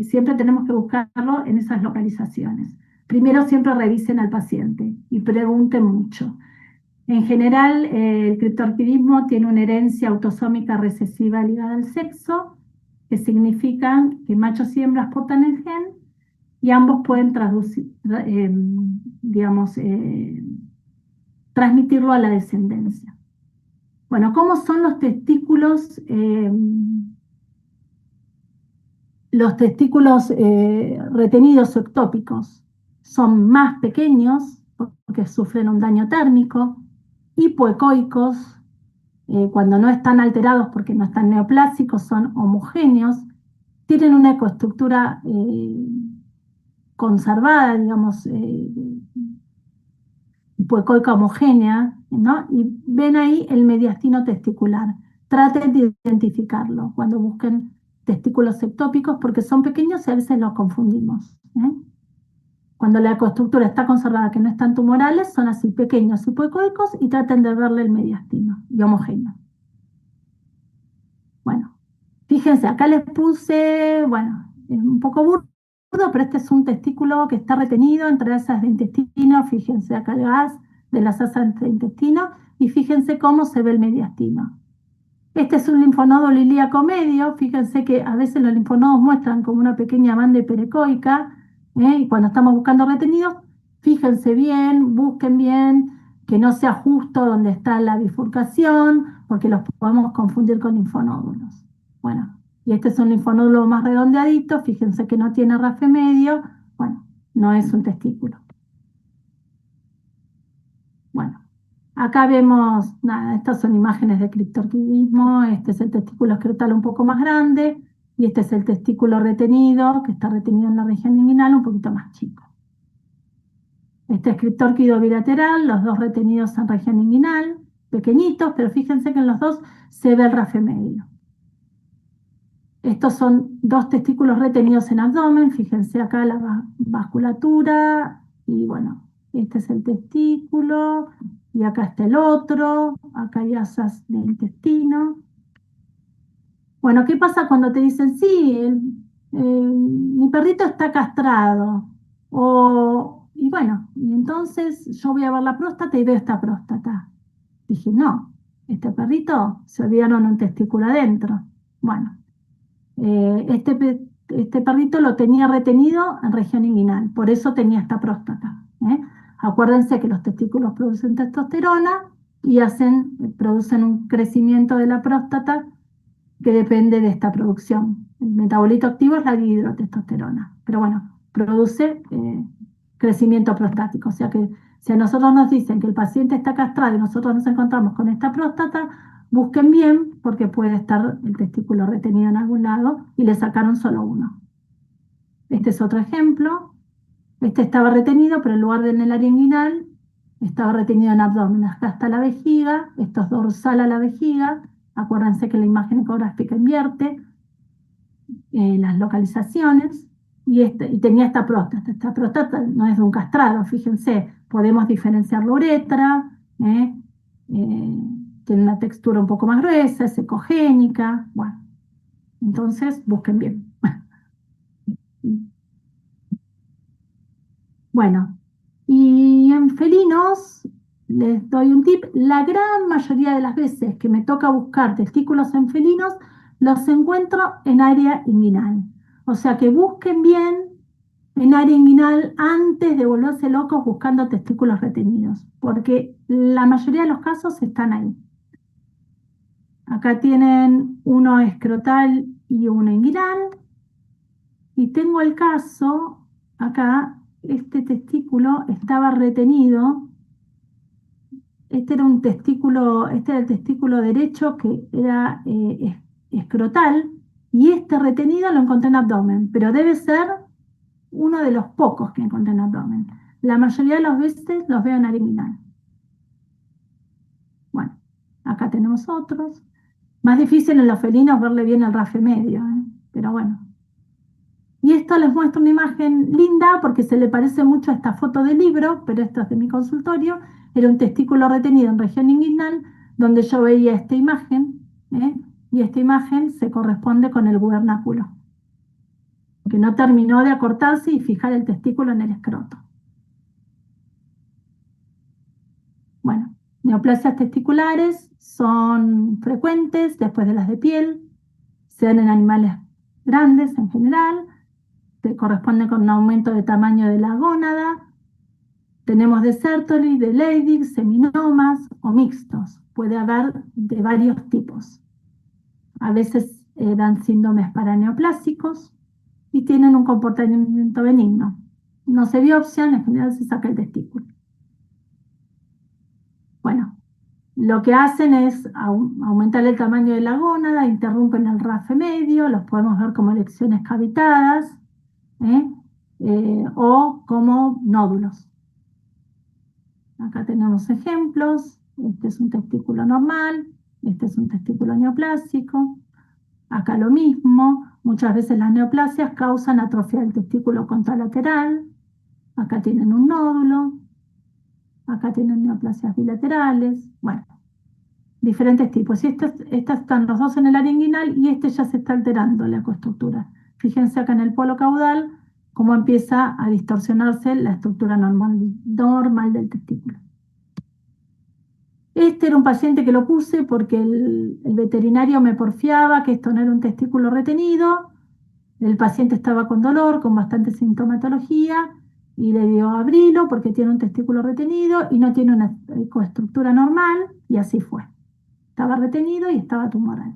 siempre tenemos que buscarlo en esas localizaciones. Primero siempre revisen al paciente y pregunten mucho. En general, el criptorquidismo tiene una herencia autosómica recesiva ligada al sexo, que significa que machos y hembras portan el gen y ambos pueden transmitirlo a la descendencia. Bueno, ¿cómo son los testículos? Los testículos retenidos o ectópicos son más pequeños porque sufren un daño térmico, hipoecoicos, cuando no están alterados porque no están neoplásicos, son homogéneos, tienen una ecoestructura conservada, digamos, hipoecoica homogénea, ¿no? Y ven ahí el mediastino testicular. Traten de identificarlo cuando busquen testículos ectópicos porque son pequeños y a veces los confundimos. Cuando la ecoestructura está conservada, que no están tumorales, son así pequeños hipoecoicos y traten de verle el mediastino y homogéneo. Bueno, fíjense, acá les puse, bueno, es un poco burdo, pero este es un testículo que está retenido entre asas de intestino. Fíjense acá el gas de las asas de intestino y fíjense cómo se ve el mediastino. Este es un linfonodo ilíaco medio. Fíjense que a veces los linfonodos muestran como una pequeña banda hiperecoica, y cuando estamos buscando retenidos, fíjense bien, busquen bien, que no sea justo donde está la bifurcación, porque los podemos confundir con linfonódulos. Bueno, y este es un linfonódulo más redondeadito. Fíjense que no tiene rafe medio. Bueno, no es un testículo. Bueno. Acá vemos, nada, estas son imágenes de criptorquidismo. Este es el testículo escrotal un poco más grande y este es el testículo retenido, que está retenido en la región inguinal, un poquito más chico. Este es criptórquido bilateral, los dos retenidos en región inguinal, pequeñitos, pero fíjense que en los dos se ve el rafe medio. Estos son dos testículos retenidos en abdomen. Fíjense acá la vasculatura y bueno, este es el testículo. Y acá está el otro, acá hay asas de intestino. Bueno, ¿qué pasa cuando te dicen, sí, mi perrito está castrado? Y bueno, y entonces yo voy a ver la próstata y veo esta próstata. Dije, no, este perrito se olvidaron un testículo adentro. Bueno, este perrito lo tenía retenido en región inguinal, por eso tenía esta próstata. Acuérdense que los testículos producen testosterona y producen un crecimiento de la próstata que depende de esta producción. El metabolito activo es la dihidrotestosterona, pero bueno, produce crecimiento prostático. O sea que si a nosotros nos dicen que el paciente está castrado y nosotros nos encontramos con esta próstata, busquen bien porque puede estar el testículo retenido en algún lado y le sacaron solo uno. Este es otro ejemplo. Este estaba retenido, pero en lugar de en el área inguinal, estaba retenido en abdomen. Acá está la vejiga, esto es dorsal a la vejiga. Acuérdense que la imagen ecográfica invierte las localizaciones. Y tenía esta próstata. Esta próstata no es de un castrado, fíjense, podemos diferenciar la uretra, tiene una textura un poco más gruesa, es ecogénica. Bueno, entonces busquen bien. Bueno, y en felinos les doy un tip. La gran mayoría de las veces que me toca buscar testículos en felinos, los encuentro en área inguinal. O sea que busquen bien en área inguinal antes de volverse locos buscando testículos retenidos, porque la mayoría de los casos están ahí. Acá tienen uno escrotal y uno inguinal. Y tengo el caso, acá, este testículo estaba retenido. Este era el testículo derecho que era escrotal, y este retenido lo encontré en abdomen, pero debe ser uno de los pocos que encontré en abdomen. La mayoría de las veces los veo en área inguinal. Bueno, acá tenemos otros. Más difícil en los felinos verle bien el rafe medio, pero bueno. Y esto les muestro una imagen linda porque se le parece mucho a esta foto del libro, pero esto es de mi consultorio. Era un testículo retenido en región inguinal, donde yo veía esta imagen, y esta imagen se corresponde con el gubernáculo, que no terminó de acortarse y fijar el testículo en el escroto. Bueno, neoplasias testiculares son frecuentes después de las de piel, se dan en animales grandes en general, corresponde con un aumento de tamaño de la gónada, Tenemos de Sertoli, de Leydig, seminomas o mixtos. Puede haber de varios tipos. A veces dan síndromes paraneoplásicos y tienen un comportamiento benigno. No se biopsian, en general se saca el testículo. Bueno, lo que hacen es aumentar el tamaño de la gónada, interrumpen el rafe medio, los podemos ver como lesiones cavitadas o como nódulos. Acá tenemos ejemplos. Este es un testículo normal, este es un testículo neoplásico. Acá lo mismo, muchas veces las neoplasias causan atrofia del testículo contralateral. Acá tienen un nódulo, acá tienen neoplasias bilaterales, bueno, diferentes tipos. Y estos están los dos en el área inguinal y este ya se está alterando la ecoestructura. Fíjense acá en el polo caudal cómo empieza a distorsionarse la estructura normal del testículo. Este era un paciente que lo puse porque el veterinario me porfiaba que esto no era un testículo retenido. El paciente estaba con dolor, con bastante sintomatología, y le dio abrilo porque tiene un testículo retenido y no tiene una ecoestructura normal, y así fue. Estaba retenido y estaba tumoral.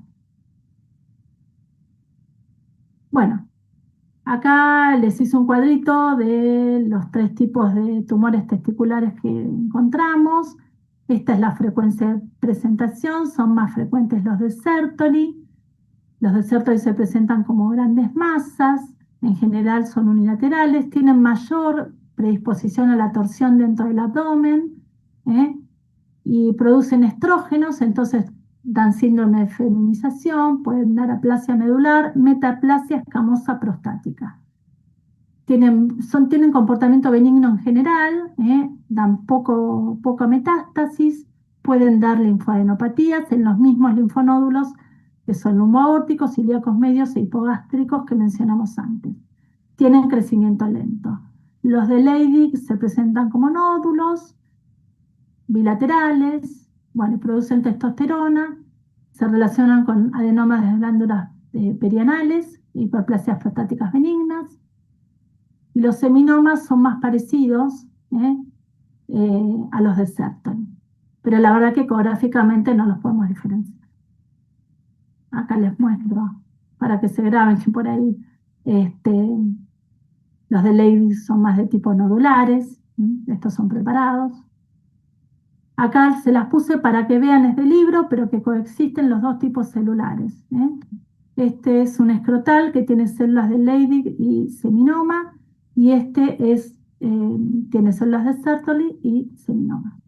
Bueno, acá les hice un cuadrito de los 3 tipos de tumores testiculares que encontramos. Esta es la frecuencia de presentación, son más frecuentes los de Sertoli. Los de Sertoli se presentan como grandes masas, en general son unilaterales, tienen mayor predisposición a la torsión dentro del abdomen y producen estrógenos, entonces dan síndrome de feminización, pueden dar aplasia medular, metaplasia escamosa prostática. Tienen comportamiento benigno en general, dan poca metástasis, pueden dar linfadenopatías en los mismos linfonódulos que son lumboaórticos, ilíacos medios e hipogástricos que mencionamos antes. Tienen crecimiento lento. Los de Leydig se presentan como nódulos bilaterales, bueno, y producen testosterona, se relacionan con adenomas de glándulas perianales, hiperplasias prostáticas benignas. Y los seminomas son más parecidos a los de Sertoli, pero la verdad que ecográficamente no los podemos diferenciar. Acá les muestro para que se graben que por ahí los de Leydig son más de tipo nodulares, estos son preparados. Acá se las puse para que vean este libro, pero que coexisten los dos tipos celulares. Este es un escrotal que tiene células de Leydig y seminoma, y este tiene células de Sertoli y seminoma.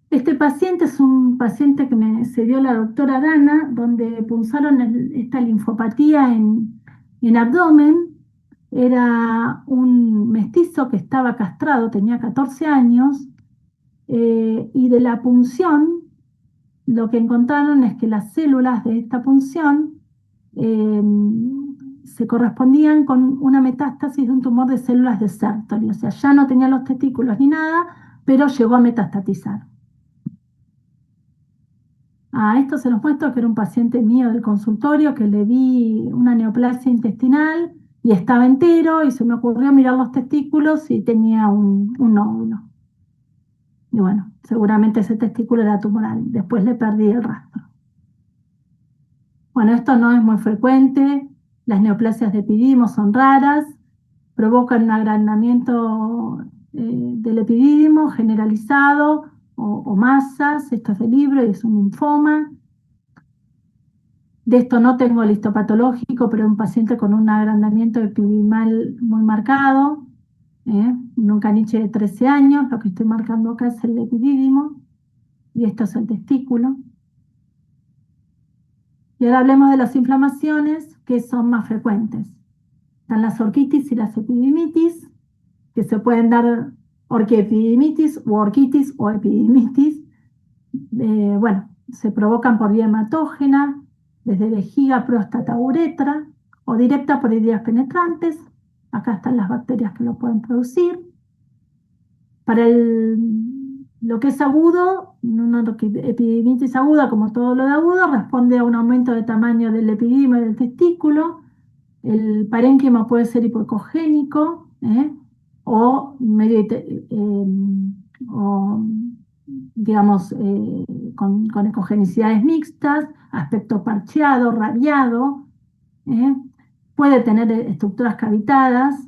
Este paciente es un paciente que me cedió la doctora Dana, donde punzaron esta linfopatía en abdomen. Era un mestizo que estaba castrado, tenía 14 años, y de la punción lo que encontraron es que las células de esta punción se correspondían con una metástasis de un tumor de células de Sertoli, o sea, ya no tenía los testículos ni nada, pero llegó a metastatizar. Esto se los muestro que era un paciente mío del consultorio que le vi una neoplasia intestinal y estaba entero y se me ocurrió mirar los testículos y tenía un nódulo. Y bueno, seguramente ese testículo era tumoral. Después le perdí el rastro. Bueno, esto no es muy frecuente. Las neoplasias de epididimo son raras. Provocan un agrandamiento del epididimo generalizado o masas. Esto es del libro y es un linfoma. De esto no tengo el histopatológico, pero un paciente con un agrandamiento epididimal muy marcado. Un caniche de 13 años, lo que estoy marcando acá es el epidídimo, y esto es el testículo. Y ahora hablemos de las inflamaciones que son más frecuentes. Están las orquitis y las epididimitis, que se pueden dar orquiepididimitis o orquitis o epididimitis. Bueno, se provocan por vía hematógena, desde vejiga, próstata, uretra, o directa por heridas penetrantes. Acá están las bacterias que lo pueden producir. Para lo que es agudo, una epididimitis aguda, como todo lo de agudo, responde a un aumento de tamaño del epididimo y del testículo. El parénquima puede ser hipoecogénico, o medio, o, digamos, con ecogenicidades mixtas, aspecto parcheado, radiado, ¿eh? Puede tener estructuras cavitadas,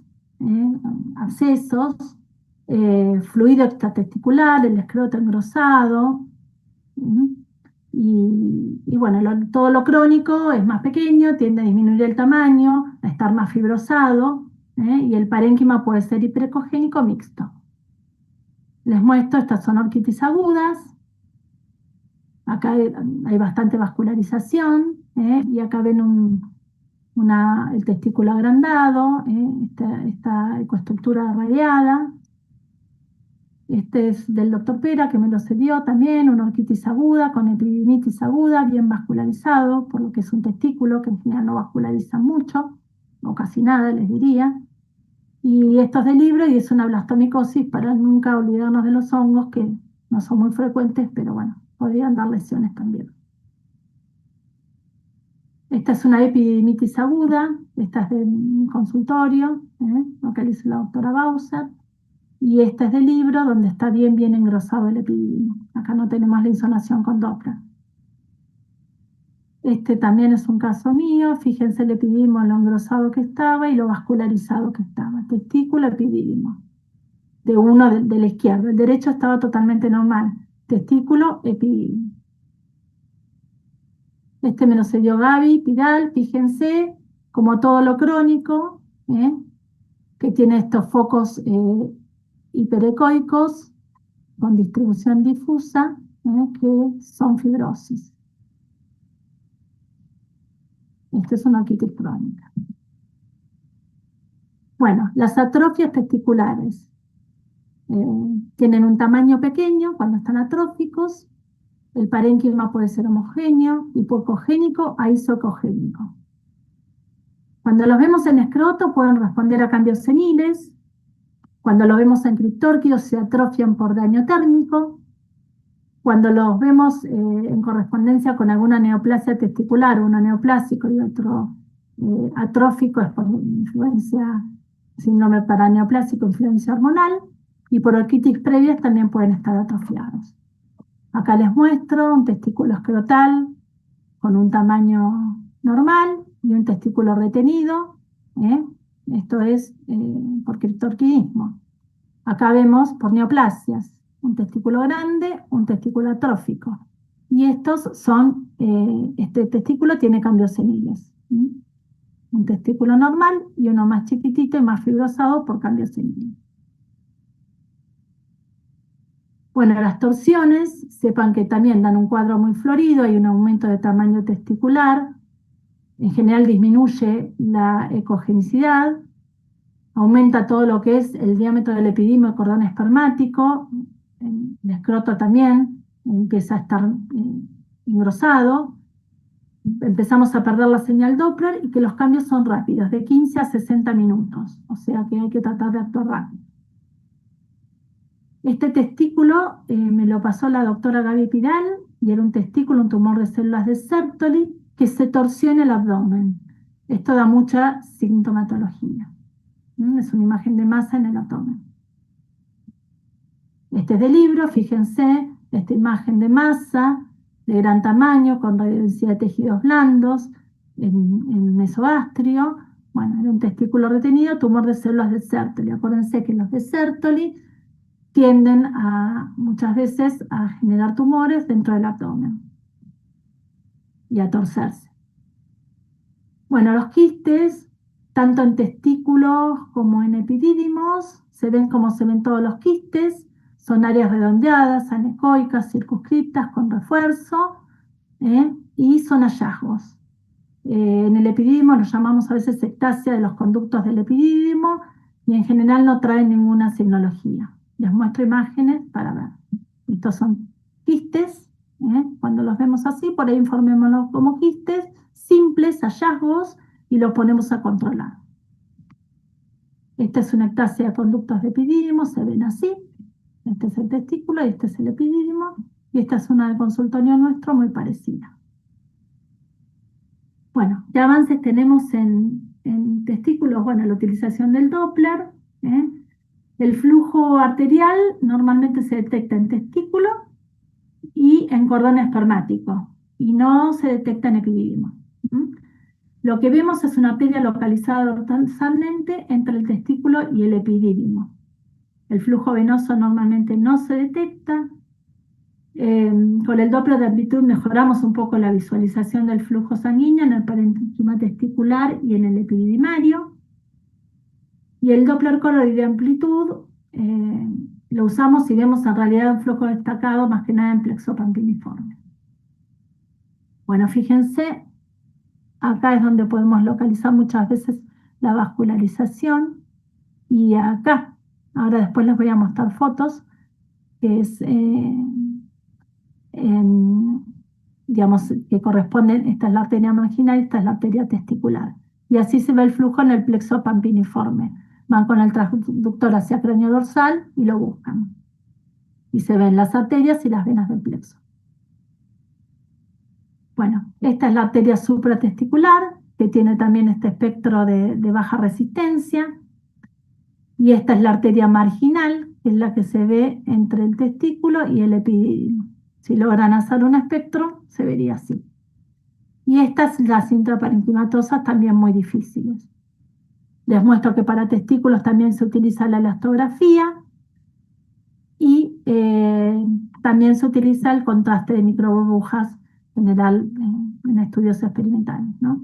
abscesos, fluido extratesticular, el escroto engrosado. Y bueno, todo lo crónico es más pequeño, tiende a disminuir el tamaño, a estar más fibrosado, y el parénquima puede ser hiperecogénico mixto. Les muestro, estas son orquitis agudas. Acá hay bastante vascularización, y acá ven el testículo agrandado, esta ecoestructura radiada. Este es del doctor Pera, que me lo cedió también, una orquitis aguda con epididimitis aguda, bien vascularizado, por lo que es un testículo que en general no vasculariza mucho, o casi nada, les diría. Y esto es del libro y es una blastomicosis para nunca olvidarnos de los hongos, que no son muy frecuentes, pero bueno, podrían dar lesiones también. Esta es una epididimitis aguda, esta es de un consultorio, lo que le hizo la doctora Bauser. Y este es del libro, donde está bien engrosado el epididimo. Acá no tenemos la insonación con Doppler. Este también es un caso mío. Fíjense el epididimo, lo engrosado que estaba y lo vascularizado que estaba. Testículo, epididimo. De uno de la izquierda. El derecho estaba totalmente normal. Testículo, epididimo. Este me lo cedió Gaby Pidal. Fíjense, como todo lo crónico, que tiene estos focos hiperecoicos con distribución difusa, que son fibrosis. Esta es una orquitis crónica. Bueno, las atrofias testiculares tienen un tamaño pequeño cuando están atróficos. El parénquima puede ser homogéneo, hipocogénico a isocogénico. Cuando los vemos en escroto pueden responder a cambios seniles. Cuando los vemos en criptórquidos se atrofian por daño térmico. Cuando los vemos en correspondencia con alguna neoplasia testicular, uno neoplásico y otro atrófico, es por influencia, síndrome paraneoplásico, influencia hormonal, y por orquitis previas también pueden estar atrofiados. Acá les muestro un testículo escrotal con un tamaño normal y un testículo retenido. Esto es por criptorquidismo. Acá vemos por neoplasias, un testículo grande, un testículo atrófico. Y estos son, este testículo tiene cambios seniles. Un testículo normal y uno más chiquitito y más fibrosado por cambios seniles. Bueno, las torsiones, sepan que también dan un cuadro muy florido, hay un aumento de tamaño testicular, en general disminuye la ecogenicidad, aumenta todo lo que es el diámetro del epididimo y cordón espermático, el escroto también empieza a estar engrosado, empezamos a perder la señal Doppler y que los cambios son rápidos, de 15 a 60 minutos, o sea que hay que tratar de actuar rápido. Este testículo me lo pasó la doctora Gaby Pidal y era un testículo, un tumor de células de Sertoli que se torció en el abdomen. Esto da mucha sintomatología. Es una imagen de masa en el abdomen. Este es del libro, fíjense, esta imagen de masa de gran tamaño con radiodensidad de tejidos blandos en mesoastrio. Bueno, era un testículo retenido, tumor de células de Sertoli. Acuérdense que los de Sertoli tienden muchas veces a generar tumores dentro del abdomen y a torcerse. Bueno, los quistes, tanto en testículos como en epidídimos, se ven como se ven todos los quistes, son áreas redondeadas, anecoicas, circunscriptas, con refuerzo, y son hallazgos. En el epidídimo los llamamos a veces ectasia de los conductos del epidídimo y en general no traen ninguna signología. Les muestro imágenes para ver. Estos son quistes, cuando los vemos así, por ahí informémoslos como quistes, simples hallazgos y los ponemos a controlar. Esta es una ectasia de conductos de epidídimo, se ven así. Este es el testículo y este es el epidídimo. Y esta es una de consultorio nuestro muy parecida. Bueno, ¿qué avances tenemos en testículos? Bueno, la utilización del Doppler, El flujo arterial normalmente se detecta en testículo y en cordón espermático, y no se detecta en epidídimo. ¿Mm? Lo que vemos es una arteria localizada dorsalmente entre el testículo y el epidídimo. El flujo venoso normalmente no se detecta. Con el Doppler de amplitud mejoramos un poco la visualización del flujo sanguíneo en el parénquima testicular y en el epididimario. Y el Doppler color de amplitud lo usamos si vemos en realidad un flujo destacado más que nada en plexo pampiniforme. Bueno, fíjense, acá es donde podemos localizar muchas veces la vascularización, y acá, ahora después les voy a mostrar fotos, que es, digamos, que corresponden, esta es la arteria marginal y esta es la arteria testicular. Y así se ve el flujo en el plexo pampiniforme. Van con el transductor hacia cráneo dorsal y lo buscan. Y se ven las arterias y las venas del plexo. Bueno, esta es la arteria supratesticular, que tiene también este espectro de baja resistencia. Y esta es la arteria marginal, que es la que se ve entre el testículo y el epidídimo. Si logran hacer un espectro, se vería así. Y estas, las intraparenquimatosas, también muy difíciles. Les muestro que para testículos también se utiliza la elastografía y también se utiliza el contraste de microburbujas general en estudios experimentales, ¿no?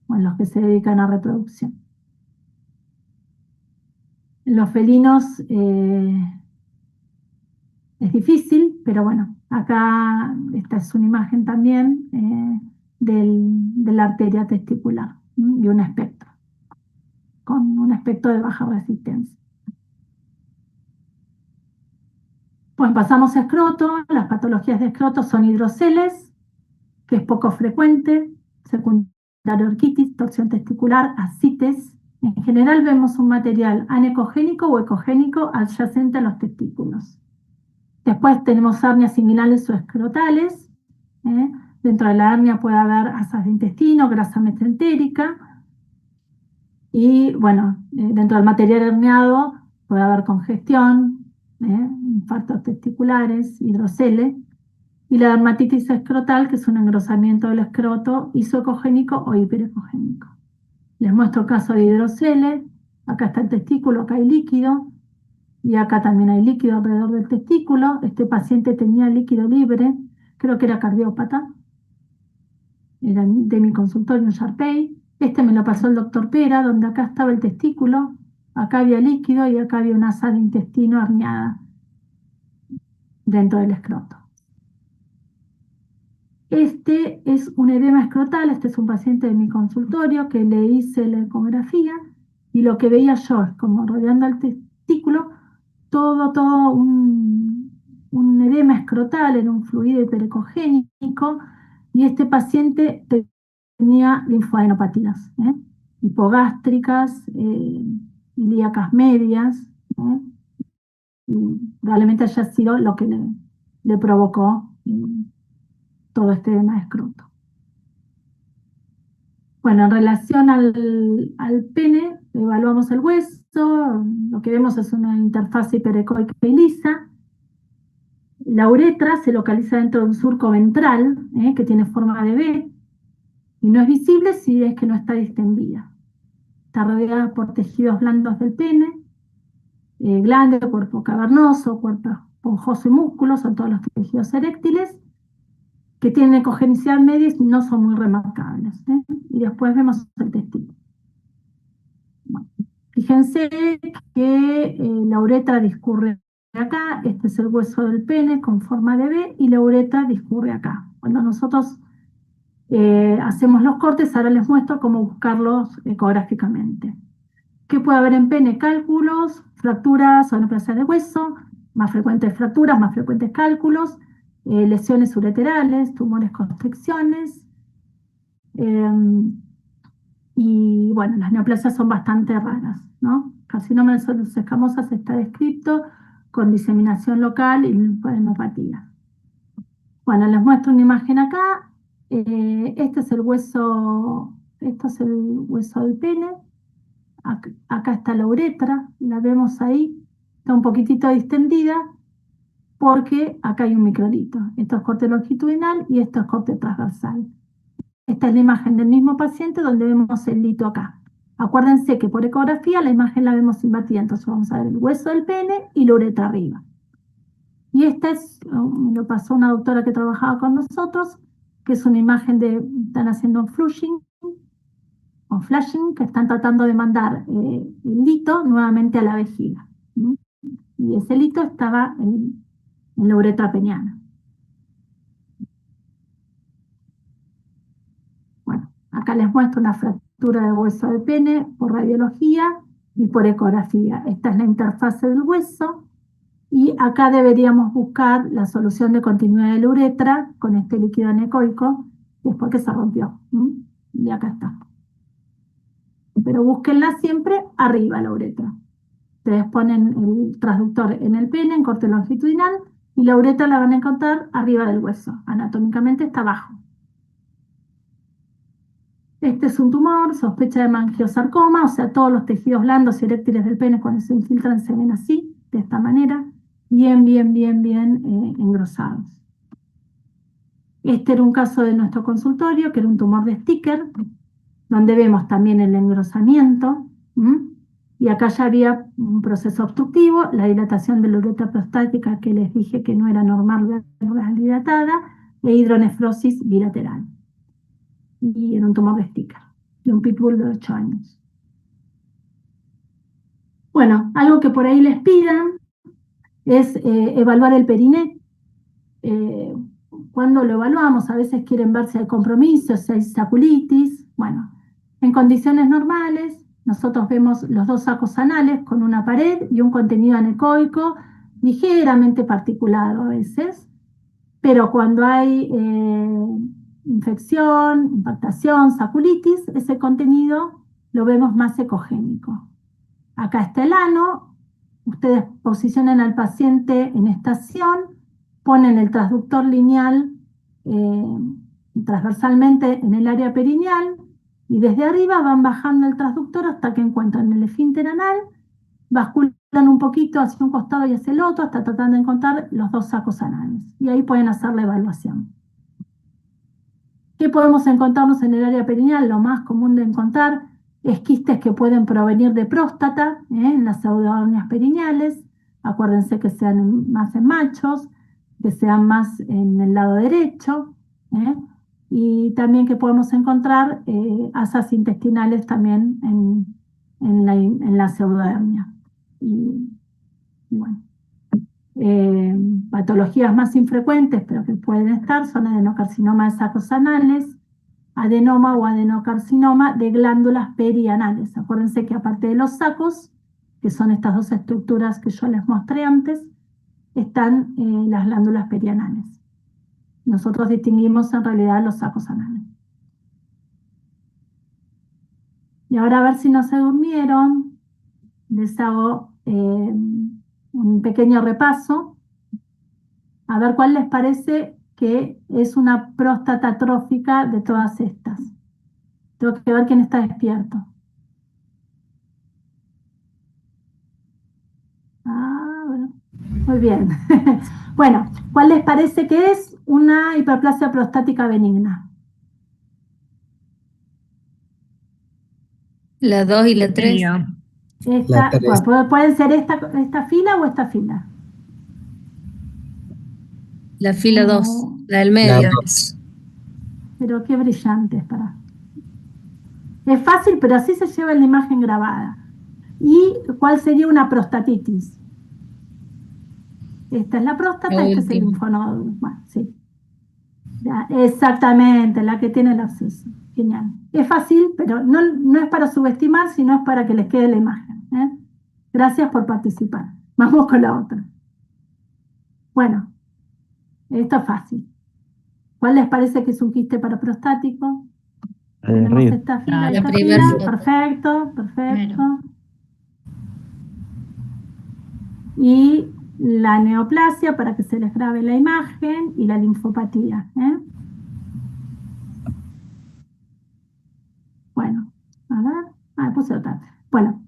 O en los que se dedican a reproducción. En los felinos es difícil, pero bueno, acá esta es una imagen también de la arteria testicular y un espectro, con un espectro de baja resistencia. Pues pasamos a escroto. Las patologías de escroto son hidroceles, que es poco frecuente, secundaria orquitis, torsión testicular, ascites. En general vemos un material anecogénico o ecogénico adyacente a los testículos. Después tenemos hernias similares o escrotales. Dentro de la hernia puede haber asas de intestino, grasa mesentérica. Y bueno, dentro del material herniado puede haber congestión, infartos testiculares, hidroceles, y la dermatitis escrotal, que es un engrosamiento del escroto isoecogénico o hiperecogénico. Les muestro el caso de hidroceles. Acá está el testículo, acá hay líquido, y acá también hay líquido alrededor del testículo. Este paciente tenía líquido libre, creo que era cardiópata, era de mi consultorio en Sharpei. Este me lo pasó el doctor Pera, donde acá estaba el testículo, acá había líquido y acá había una asa de intestino herniada dentro del escroto. Este es un edema escrotal. Este es un paciente de mi consultorio que le hice la ecografía, y lo que veía yo es como rodeando el testículo todo un edema escrotal, era un fluido hiperecogénico, y este paciente tenía linfadenopatías, hipogástricas, ilíacas medias, y probablemente haya sido lo que le provocó todo este edema de escroto. Bueno, en relación al pene, evaluamos el hueso. Lo que vemos es una interfaz hiperecoica y lisa. La uretra se localiza dentro de un surco ventral que tiene forma de V, y no es visible si es que no está distendida. Está rodeada por tejidos blandos del pene, glande, cuerpo cavernoso, cuerpo esponjoso y músculos, son todos los tejidos eréctiles, que tienen ecogenicidad media y no son muy remarcables. Y después vemos el testículo. Bueno, fíjense que la uretra discurre acá. Este es el hueso del pene con forma de V, y la uretra discurre acá. Cuando nosotros hacemos los cortes, ahora les muestro cómo buscarlos ecográficamente. ¿Qué puede haber en pene? Cálculos, fracturas o neoplasias de hueso, más frecuentes fracturas, más frecuentes cálculos, lesiones ureterales, tumores, constricciones. Y bueno, las neoplasias son bastante raras, ¿no? Carcinoma de células escamosas está descrito con diseminación local y linfadenopatía. Bueno, les muestro una imagen acá. Este es el hueso, esto es el hueso del pene. Acá está la uretra, la vemos ahí. está un poquitito distendida porque acá hay un microlito. Esto es corte longitudinal y esto es corte transversal. Esta es la imagen del mismo paciente donde vemos el lito acá. Acuérdense que por ecografía la imagen la vemos invertida, entonces vamos a ver el hueso del pene y la uretra arriba. Y esta me lo pasó una doctora que trabajaba con nosotros, que es una imagen están haciendo un flashing, que están tratando de mandar el lito nuevamente a la vejiga. Y ese lito estaba en la uretra peniana. Bueno, acá les muestro una fractura de hueso del pene por radiología y por ecografía. Esta es la interfase del hueso y acá deberíamos buscar la solución de continuidad de la uretra con este líquido anecoico, que es porque se rompió. Y acá está. Pero búsquenla siempre arriba la uretra. Ustedes ponen el transductor en el pene, en corte longitudinal, y la uretra la van a encontrar arriba del hueso. Anatómicamente está abajo. Este es un tumor, sospecha de hemangiosarcoma, o sea, todos los tejidos blandos y eréctiles del pene cuando se infiltran se ven así, de esta manera, bien engrosados. Este era un caso de nuestro consultorio, que era un tumor de Sticker, donde vemos también el engrosamiento, y acá ya había un proceso obstructivo, la dilatación de la uretra prostática que les dije que no era normal verla dilatada, e hidronefrosis bilateral. Y era un tumor de Sticker, de un pitbull de 8 años. Bueno, algo que por ahí les pidan es evaluar el periné. Cuando lo evaluamos, a veces quieren ver si hay compromiso, si hay saculitis. Bueno, en condiciones normales, nosotros vemos los dos sacos anales con una pared y un contenido anecoico ligeramente particulado a veces, pero cuando hay infección, impactación, saculitis, ese contenido lo vemos más ecogénico. Acá está el ano, ustedes posicionan al paciente en estación, ponen el transductor lineal transversalmente en el área perineal y desde arriba van bajando el transductor hasta que encuentran el esfínter anal, basculan un poquito hacia un costado y hacia el otro hasta tratando de encontrar los dos sacos anales. Y ahí pueden hacer la evaluación. ¿Qué podemos encontrarnos en el área perineal? Lo más común de encontrar es quistes que pueden provenir de próstata, en las pseudohernias perineales. Acuérdense que sean más en machos, que sean más en el lado derecho, y también que podemos encontrar asas intestinales también en la pseudohernia. Y bueno. Patologías más infrecuentes, pero que pueden estar, son adenocarcinoma de sacos anales, adenoma o adenocarcinoma de glándulas perianales. Acuérdense que aparte de los sacos, que son estas dos estructuras que yo les mostré antes, están las glándulas perianales. Nosotros distinguimos en realidad los sacos anales. Y ahora a ver si no se durmieron, les hago un pequeño repaso. A ver cuál les parece que es una próstata atrófica de todas estas. Tengo que ver quién está despierto. Bueno, muy bien. Bueno, ¿cuál les parece que es una hiperplasia prostática benigna? La 2 y la 3. La tres. Bueno, pueden ser esta fila o esta fila. La fila 2, Oh, la del La medio. dos. pero qué brillantes para. Es fácil, pero así se lleva la imagen grabada. ¿Y cuál sería una prostatitis? Esta es la próstata, La este es el última. linfonodo. Bueno, sí. Ya, exactamente, la que tiene el absceso. Genial. Es fácil, pero no es para subestimar, sino es para que les quede la imagen. Gracias por participar. Vamos con la otra. Bueno, esto es fácil. ¿Cuál les parece que es un quiste paraprostático? Tenemos Arriba. esta fila, La esta primera fila. foto. Perfecto, perfecto. Y la neoplasia para que se les grabe la imagen y la linfopatía. Bueno, a ver. Puse otra. Bueno,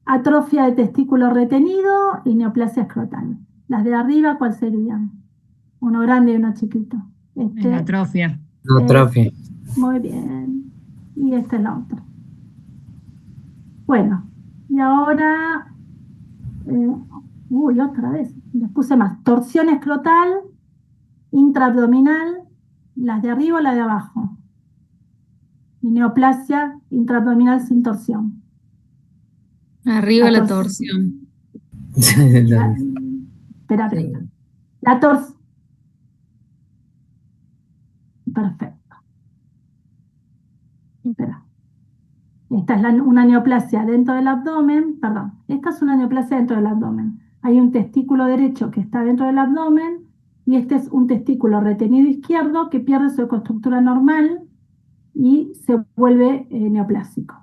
atrofia de testículo retenido y neoplasia escrotal. Las de arriba, ¿cuál serían? Uno grande y uno chiquito. Es la atrofia. No, atrofia. Muy bien. Y esta es la otra. Bueno, y ahora, otra vez, les puse más. Torsión escrotal, intraabdominal, las de arriba o las de abajo. Y neoplasia intraabdominal sin torsión. Arriba La la torsión. torsión. Espera. La torsión. Perfecto. Espera. Esta es una neoplasia dentro del abdomen, perdón, esta es una neoplasia dentro del abdomen. Hay un testículo derecho que está dentro del abdomen y este es un testículo retenido izquierdo que pierde su ecoestructura normal y se vuelve neoplásico.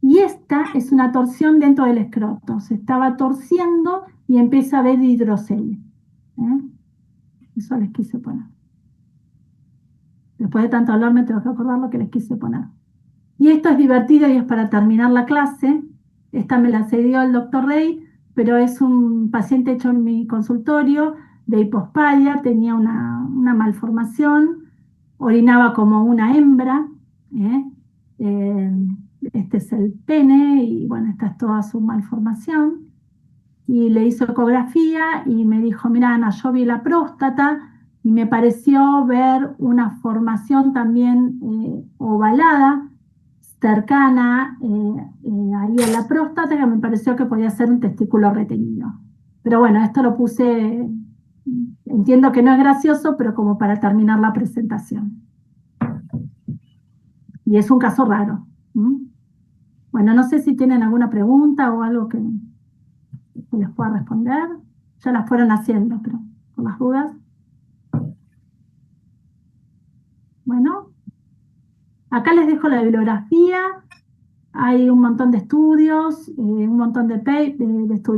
Y esta es una torsión dentro del escroto. Se estaba torciendo y empieza a ver hidrocele. Eso les quise poner. Después de tanto hablar me tengo que acordar lo que les quise poner. Y esto es divertido y es para terminar la clase. Esta me la cedió el doctor Rey, pero es un paciente hecho en mi consultorio de hipospadia, tenía una malformación, orinaba como una hembra. Este es el pene y bueno, esta es toda su malformación. Y le hizo ecografía y me dijo, mira Ana, yo vi la próstata y me pareció ver una formación también ovalada, cercana ahí a la próstata, que me pareció que podía ser un testículo retenido. Pero bueno, esto lo puse, entiendo que no es gracioso, pero como para terminar la presentación. Y es un caso raro. Bueno, no sé si tienen alguna pregunta o algo que les pueda responder. Ya las fueron haciendo, pero por las dudas. Bueno, acá les dejo la bibliografía. Hay un montón de estudios, un montón de estudios.